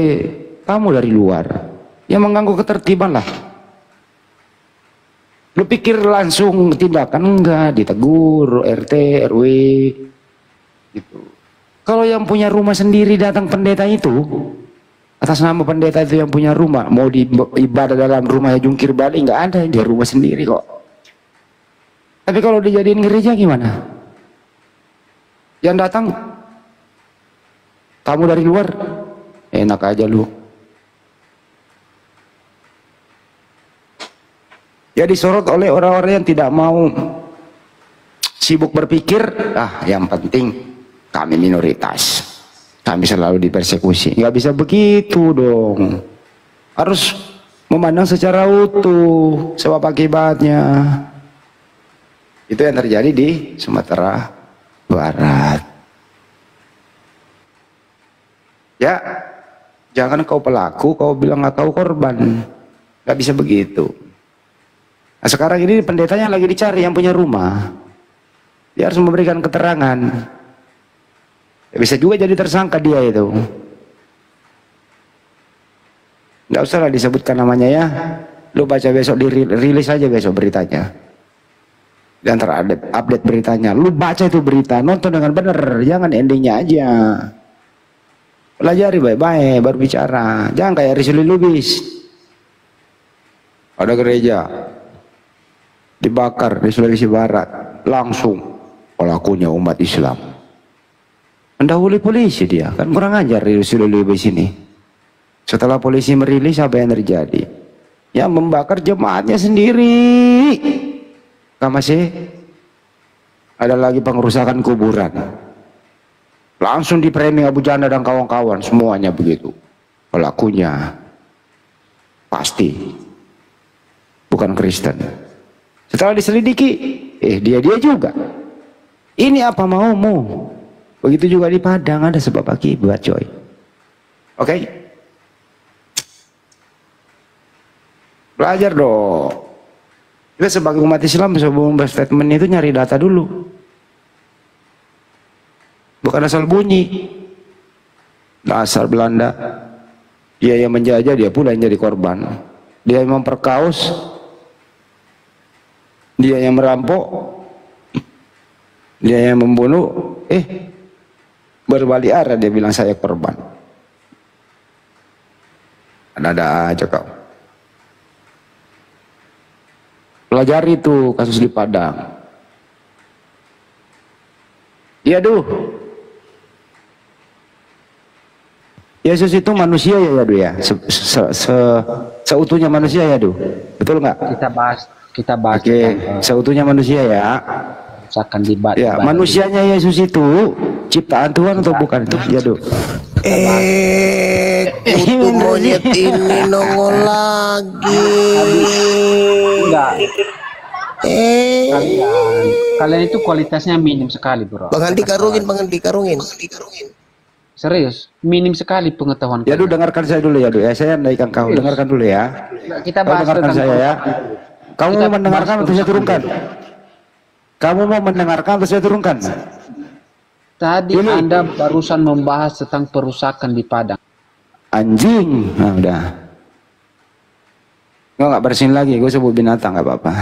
H: tamu dari luar yang mengganggu ketertiban lah. Lu pikir langsung tindakan? Enggak, ditegur RT RW gitu. Kalau yang punya rumah sendiri datang pendeta itu, atas nama pendeta itu yang punya rumah, mau di ibadah dalam rumahnya jungkir balik, nggak ada, dia rumah sendiri kok. Tapi kalau dijadiin gereja gimana? Yang datang tamu dari luar, enak aja lu. Ya disorot oleh orang-orang yang tidak mau sibuk berpikir, yang penting kami minoritas, kami selalu dipersekusi. Nggak bisa begitu dong. Harus memandang secara utuh sebab akibatnya. Itu yang terjadi di Sumatera Barat. Ya, jangan kau pelaku, kau bilang nggak kau korban. Nggak bisa begitu. Nah, sekarang ini pendetanya lagi dicari yang punya rumah. Dia harus memberikan keterangan. Ya, bisa juga jadi tersangka dia itu. Nggak usah lah disebutkan namanya ya. Lu baca besok, dirilis aja besok beritanya. Dan terupdate beritanya. Lu baca itu berita, nonton dengan benar, jangan endingnya aja. Pelajari baik-baik, baru bicara. Jangan kayak Rizuli Lubis. Ada gereja dibakar di Sulawesi Barat, langsung pelakunya umat Islam. Mendahului polisi dia, kan kurang ajar di Lubis ini. Setelah polisi merilis, apa yang terjadi? Ya membakar jemaatnya sendiri. Masih ada lagi pengerusakan kuburan. Langsung di framing Abu Janda dan kawan-kawan, semuanya begitu. Pelakunya pasti bukan Kristen. Setelah diselidiki, dia juga. Ini apa maumu? Begitu juga di Padang, ada sebab akibat coy. Oke? Belajar dong. Kita sebagai umat Islam sebelum berstatement itu nyari data dulu. Bukan asal bunyi. Dasar Belanda. Dia yang menjajah, dia pula yang jadi korban. Dia yang memperkaus, dia yang merampok, dia yang membunuh, berbalik arah dia bilang saya korban. Ada aja kau. Pelajari itu kasus di Padang. Iya duh. Yesus itu manusia ya duh ya. Seutuhnya manusia ya duh. Betul nggak?
G: Kita bahas
H: Oke, seutuhnya manusia ya.
G: misalkan
H: Ya, manusianya Yesus itu ciptaan Tuhan atau bukan itu? Yadu.
A: Kutu monyet ini nongol lagi.
G: Enggak. Kalian itu kualitasnya minim sekali, bro.
A: Bang Andi karungin.
G: Serius, minim sekali pengetahuan.
H: Yadu, dengarkan saya dulu Yadu ya. Saya naikkan kau. Dengarkan dulu ya.
G: Kita
H: Kau
G: bahas
H: dengarkan
G: tentang
H: saya ya. Kamu mau mendengarkan atau saya turunkan? Kamu mau mendengarkan atau saya turunkan?
G: Tadi Anda barusan membahas tentang perusakan di Padang.
H: Anjing. Nah, udah. Gue nggak bersin lagi. Gue sebut binatang nggak apa-apa.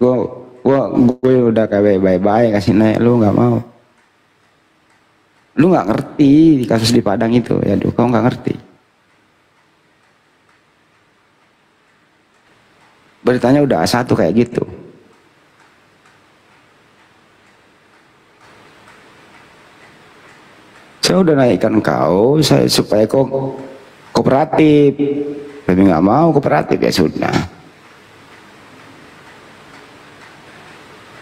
H: Gue udah kayak bye-bye kasih naik. Lu nggak mau. Lu nggak ngerti di kasus di Padang itu. Ya, kau nggak ngerti. Beritanya udah satu kayak gitu. Saya udah naikkan kau, supaya kau kooperatif. Tapi nggak mau kooperatif, ya sudah.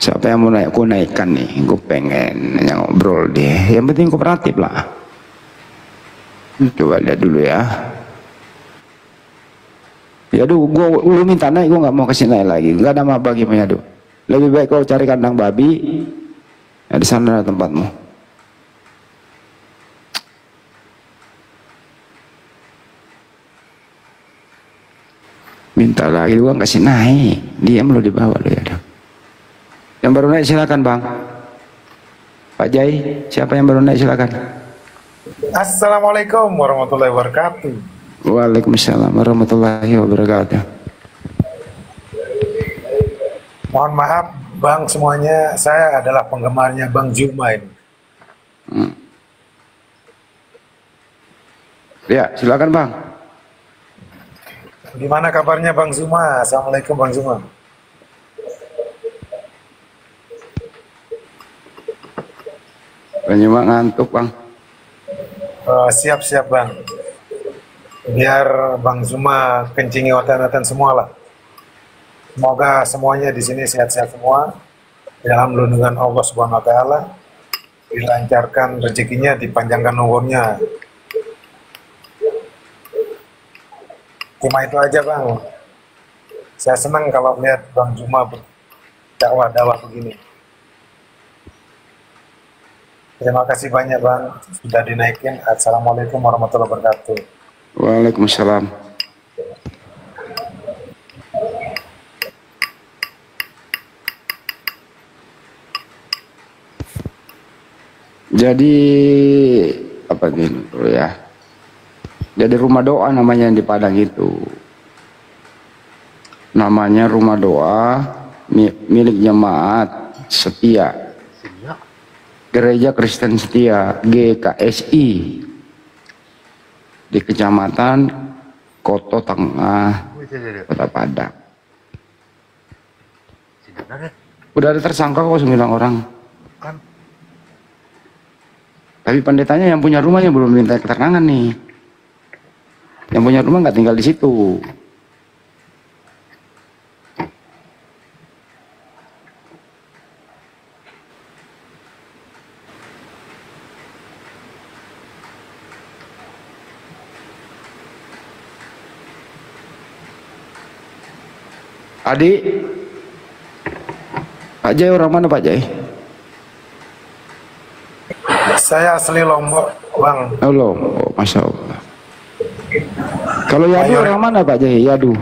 H: Siapa yang mau naik, aku naikkan nih. Gue pengen ngobrol deh. Yang penting kooperatif lah. Coba lihat dulu ya. Yadu, lu minta naik, gue nggak mau kasih naik lagi. Nggak ada apa bagi Yadu. Lebih baik kau cari kandang babi. Ya, di sana ada tempatmu. Minta lagi, gua kasih naik. Dia belum dibawa lo ya. Yang baru naik silakan Bang. Pak Jai, siapa yang baru naik silakan.
J: Assalamualaikum warahmatullahi wabarakatuh.
H: Waalaikumsalam warahmatullahi wabarakatuh.
J: Mohon maaf Bang semuanya, saya adalah penggemarnya Bang Juma ini.
H: Ya, silakan Bang.
J: Gimana kabarnya Bang Zuma? Assalamualaikum Bang Zuma.
H: Bang Zuma ngantuk Bang.
J: Siap-siap Bang. Biar Bang Zuma kencingi otan-otan semua lah. Semoga semuanya di sini sehat-sehat semua. Dalam lindungan Allah Subhanahu Wa Taala. Dilancarkan rezekinya, dipanjangkan umurnya. Cuma itu aja Bang. Saya senang kalau lihat Bang Zuma berdakwah begini. Terima kasih banyak Bang sudah dinaikin. Assalamualaikum warahmatullahi wabarakatuh.
H: Waalaikumsalam. Jadi apa ini ya? Jadi rumah doa namanya yang di Padang itu. Namanya rumah doa milik jemaat setia. Gereja Kristen Setia GKSI di Kecamatan Koto Tengah, Kota Padang. Udah ada tersangka kok 9 orang. Tapi pendetanya yang punya rumah yang belum minta keterangan nih. Yang punya rumah nggak tinggal di situ. Adik, Pak Jai orang mana Pak Jai?
J: Saya asli Lombok, Bang.
H: Oh, Lombok, Masya Allah. Kalau Yadu orang mana Pak Jai? Yadu.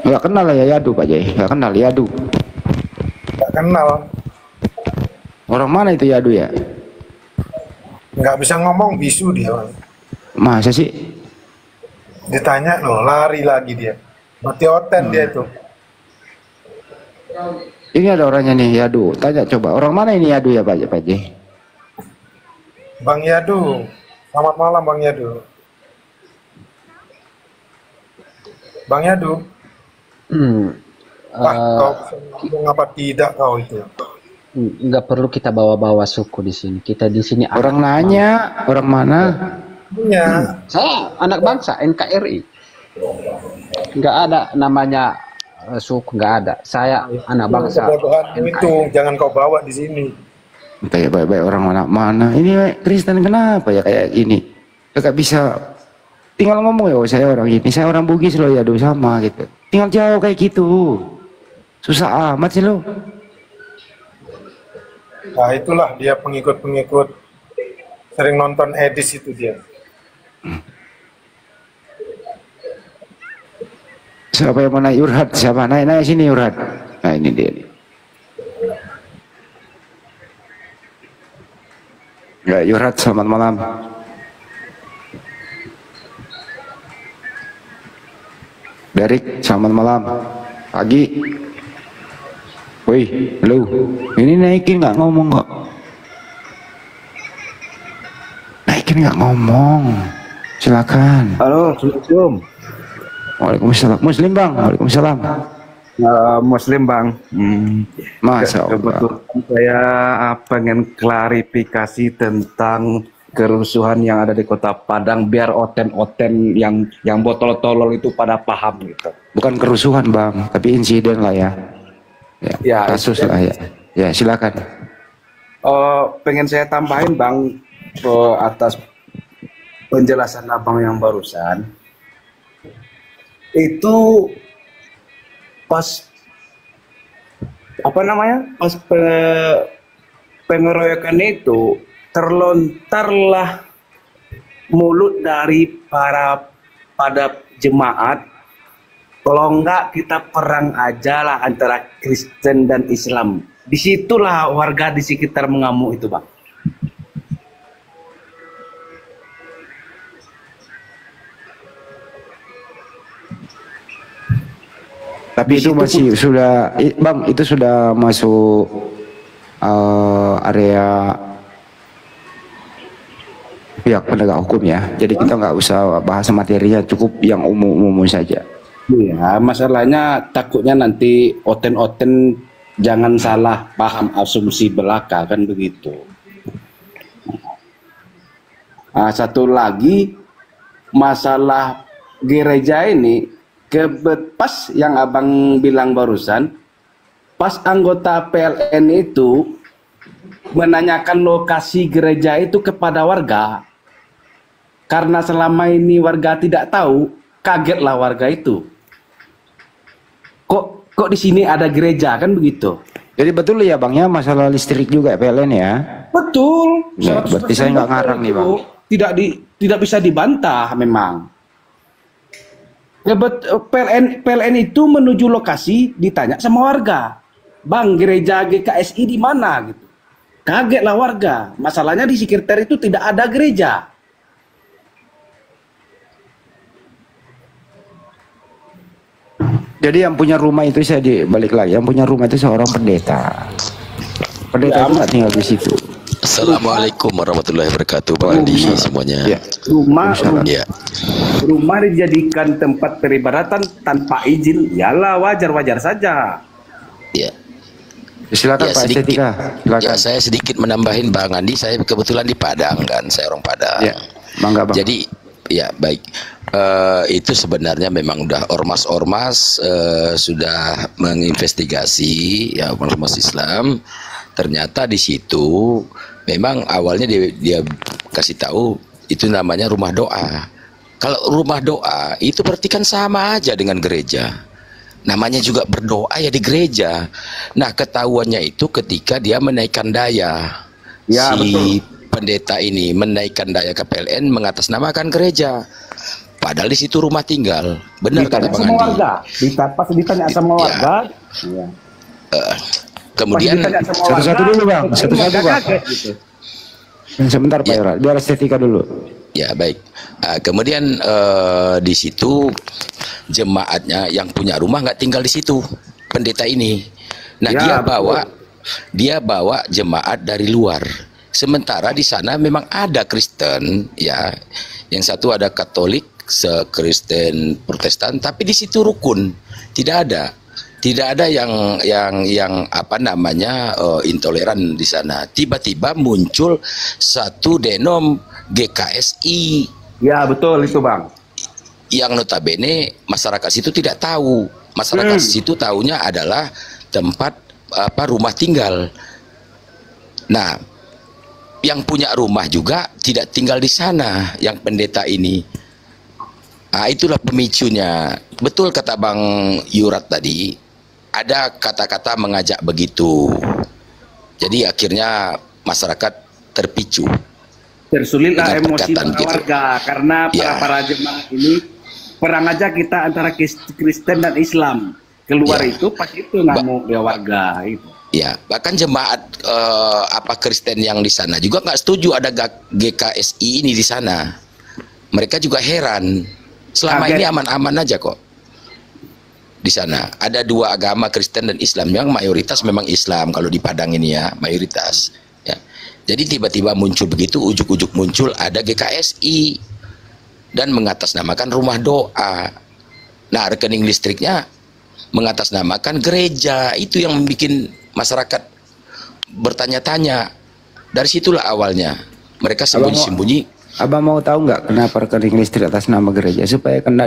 H: Nggak kenal ya Yadu Pak Jai? Nggak kenal Yadu.
J: Nggak kenal.
H: Orang mana itu Yadu ya?
J: Nggak bisa ngomong, bisu dia Bang.
H: Masa sih?
J: Ditanya loh, lari lagi dia. Mati oten dia itu.
H: Ini ada orangnya nih Yadu. Tanya coba, orang mana ini Yadu ya Pak Jai?
J: Bang Yadu, selamat malam Bang Yadu. Bang Yadu. Kau ngomong apa tidak kau itu?
G: Nggak perlu kita bawa-bawa suku di sini. Kita di sini
H: orang nanya, orang mana?
J: Punya.
G: Saya anak bangsa NKRI. Nggak ada namanya suku, nggak ada. Saya anak bangsa
J: Kebodohanmu itu jangan kau bawa di sini.
H: Kayak baik-baik orang mana-mana. Ini Kristen kenapa ya kayak gini? Gak bisa tinggal ngomong ya, oh, saya orang ini, saya orang Bugis loh ya, aduh sama gitu. Tinggal jauh kayak gitu. Susah amat sih lo.
J: Nah itulah dia pengikut-pengikut sering nonton Edis itu dia.
H: Siapa yang mau naik Yurhat? Siapa? Naik sini Yurhat. Nah ini dia nih. Ya Yurhat, selamat malam. Derek, selamat malam. Pagi. Woi, halo. Ini naikin nggak ngomong kok? Naikin nggak ngomong. Silakan.
K: Halo, Assalamualaikum.
H: Waalaikumsalam. Muslim bang. Waalaikumsalam.
K: Muslim bang.
H: Masa Allah.
K: Kebetulan saya pengen klarifikasi tentang kerusuhan yang ada di Kota Padang, biar oten-oten yang botol-tolol itu pada paham gitu.
H: Bukan kerusuhan bang, tapi insiden lah ya. Ya, kasus lah ya. Ya silakan.
K: Pengen saya tambahin bang atas penjelasan abang yang barusan. Itu pas pas pengeroyokan itu terlontarlah mulut dari pada jemaat, kalau enggak kita perang aja lah antara Kristen dan Islam. Disitulah warga di sekitar mengamuk itu bang.
H: Tapi itu masih sudah bang, itu sudah masuk area pihak penegak hukum ya. Jadi kita nggak usah bahas materinya, cukup yang umum-umum saja.
K: Iya, masalahnya takutnya nanti oten-oten jangan salah paham asumsi belaka kan begitu. Nah, satu lagi masalah gereja ini. Pas yang abang bilang barusan, pas anggota PLN itu menanyakan lokasi gereja itu kepada warga, karena selama ini warga tidak tahu, kagetlah warga itu. Kok di sini ada gereja kan begitu?
H: Jadi betul ya bang ya, masalah listrik juga PLN ya?
K: Betul.
H: Ya, berarti saya nggak ngarang nih bang.
K: Tidak bisa dibantah memang. PLN itu menuju lokasi ditanya sama warga, bang gereja GKSI di mana gitu. Kagetlah warga, masalahnya di sekitar itu tidak ada gereja.
H: Jadi yang punya rumah itu, saya balik lagi, yang punya rumah itu seorang pendeta. Pendeta itu nggak tinggal di situ.
L: Assalamualaikum warahmatullahi wabarakatuh, Bang Andi semuanya.
K: Ya. Rumah dijadikan tempat peribadatan tanpa izin, yalah wajar-wajar saja.
L: Ya.
H: Silakan
L: ya,
H: Pak Estetika. Silakan.
L: Ya, saya sedikit menambahin Bang Andi, saya kebetulan di Padang kan, saya orang Padang.
H: Ya, bangga Bang.
L: Jadi ya baik. Itu sebenarnya memang udah ormas-ormas sudah menginvestigasi ya ormas Islam. Ternyata di situ memang awalnya dia kasih tahu itu namanya rumah doa. Kalau rumah doa itu berarti kan sama aja dengan gereja. Namanya juga berdoa ya di gereja. Nah ketahuannya itu ketika dia menaikkan daya.
K: Ya,
L: si pendeta ini menaikkan daya ke PLN mengatasnamakan gereja. Padahal di situ rumah tinggal. Benar kata Bang Andi.
K: Pas ditanya sama warga. Ya.
L: Kemudian
H: satu-satu dulu Bang, satu-satu Bang.
K: Gitu.
H: Sebentar Pak Yora, biar Estetika dulu.
L: Ya baik. Kemudian di situ jemaatnya yang punya rumah nggak tinggal di situ, pendeta ini. Nah ya, dia bawa jemaat dari luar. Sementara di sana memang ada Kristen, ya. Yang satu ada Katolik, Kristen Protestan, tapi di situ rukun, tidak ada yang apa namanya intoleran di sana. Tiba-tiba muncul satu denom GKSI.
K: Ya betul itu Bang.
L: yang notabene masyarakat situ tidak tahu. Masyarakat situ tahunya adalah tempat rumah tinggal. Nah, yang punya rumah juga tidak tinggal di sana, yang pendeta ini. Nah, itulah pemicunya. Betul kata Bang Yurat tadi, ada kata-kata mengajak begitu. Jadi akhirnya masyarakat terpicu.
K: Tersulitlah
L: dengan
K: emosi
L: perkataan
K: para warga karena para jemaat ini perang aja kita antara Kristen dan Islam. Keluar itu pas itu ngamuk dia warga itu.
L: Ya, bahkan jemaat Kristen yang di sana juga nggak setuju ada GKSI ini di sana. Mereka juga heran. Selama ini aman-aman aja kok. Di sana ada dua agama, Kristen dan Islam. Yang mayoritas memang Islam kalau di Padang ini ya, mayoritas. Ya. Jadi tiba-tiba muncul begitu, ujuk-ujuk muncul ada GKSI dan mengatasnamakan rumah doa. Nah, rekening listriknya mengatasnamakan gereja. Itu yang membuat masyarakat bertanya-tanya. Dari situlah awalnya mereka sembunyi-sembunyi.
H: Abang mau tahu nggak kenapa rekening listrik atas nama gereja? Supaya kena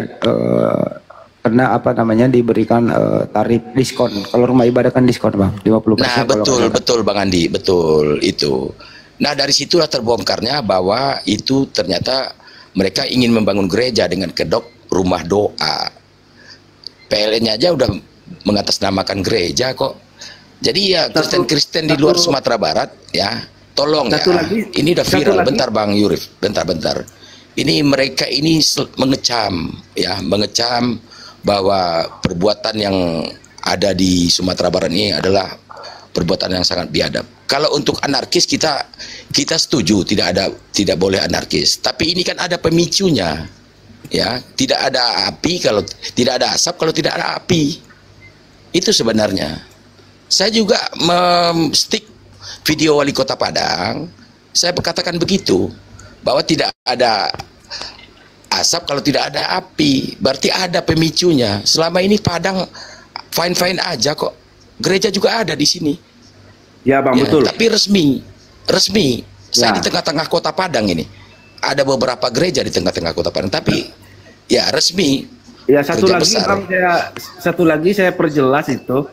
H: diberikan tarif diskon. Kalau rumah ibadah kan diskon bang, 50%.
L: Nah betul Bang Andi, betul itu. Nah dari situlah terbongkarnya bahwa itu ternyata mereka ingin membangun gereja dengan kedok rumah doa. PLN-nya aja udah mengatasnamakan gereja kok. Jadi ya Kristen-Kristen di luar Sumatera Barat ya, tolong ya. Ini udah viral. Bentar Bang Yurif, bentar. Ini mereka ini mengecam bahwa perbuatan yang ada di Sumatera Barat ini adalah perbuatan yang sangat biadab. Kalau untuk anarkis kita setuju, tidak boleh anarkis. Tapi ini kan ada pemicunya, ya. Tidak ada api kalau tidak ada asap, kalau tidak ada api. Itu sebenarnya. Saya juga stick video wali kota Padang. Saya berkatakan begitu, bahwa tidak ada asap kalau tidak ada api. Berarti ada pemicunya. Selama ini Padang fine-fine aja kok. Gereja juga ada di sini.
K: Ya Bang, betul.
L: Tapi resmi. Saya di tengah-tengah kota Padang ini. Ada beberapa gereja di tengah-tengah kota Padang. Tapi ya resmi.
K: Ya satu lagi Bang, saya perjelas itu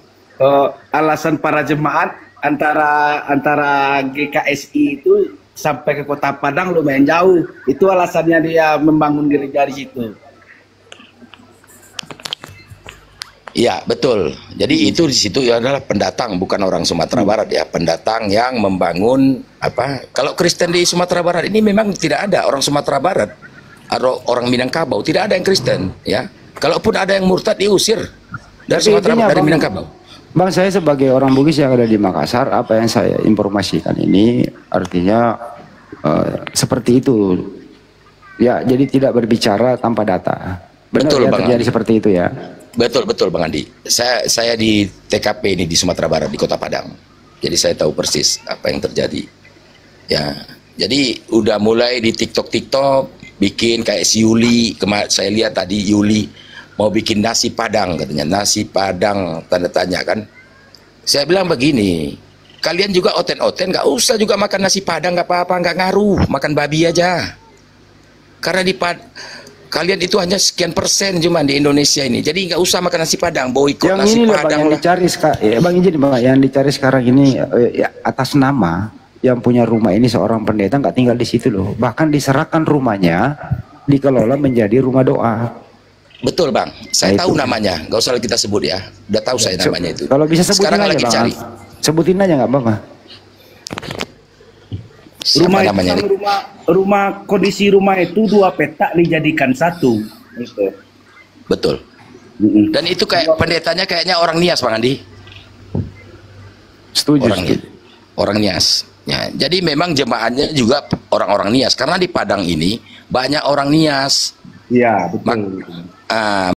K: alasan para jemaat antara GKSI itu sampai ke kota Padang lumayan jauh. Itu alasannya dia membangun gereja di situ.
L: Ya betul. Jadi itu di situ adalah pendatang, bukan orang Sumatera Barat ya. Pendatang yang membangun Kalau Kristen di Sumatera Barat ini memang tidak ada orang Sumatera Barat atau orang Minangkabau, tidak ada yang Kristen ya. Kalaupun ada yang murtad diusir dari Sumatera Barat, dari Minangkabau.
H: Bang, saya sebagai orang Bugis yang ada di Makassar, apa yang saya informasikan ini artinya seperti itu. Ya, jadi tidak berbicara tanpa data. Benar ya, terjadi seperti itu ya.
L: Betul Bang Andi. Saya di TKP ini di Sumatera Barat di Kota Padang. Jadi saya tahu persis apa yang terjadi. Ya. Jadi udah mulai di TikTok bikin kayak si Yuli, saya lihat tadi Yuli mau bikin nasi Padang katanya. Nasi Padang tanda tanya kan. Saya bilang begini, kalian juga oten-oten nggak usah juga makan nasi Padang, nggak apa-apa, nggak ngaruh, makan babi aja. Karena kalian itu hanya sekian persen cuma di Indonesia ini. Jadi nggak usah makan nasi Padang, boikot nasi Padang.
H: Yang dicari Bang izin Bang, yang dicari sekarang ini ya, atas nama yang punya rumah ini seorang pendeta nggak tinggal di situ loh. Bahkan diserahkan rumahnya dikelola menjadi rumah doa.
L: Betul Bang, saya tahu namanya, nggak usah kita sebut ya. Udah tahu saya namanya itu.
H: Kalau bisa sebutin
L: sekarang
H: aja
L: lagi
H: Bang.
L: cari.
H: Sebutin aja nggak Bang?
K: Rumah namanya? Kondisi rumah itu 2 petak dijadikan 1. Gitu.
L: Betul. Dan itu kayak pendetanya kayaknya orang Nias Bang Andi.
H: Setuju.
L: Orang Nias. Ya, jadi memang jemaatnya juga orang-orang Nias karena di Padang ini banyak orang Nias.
K: Iya, betul.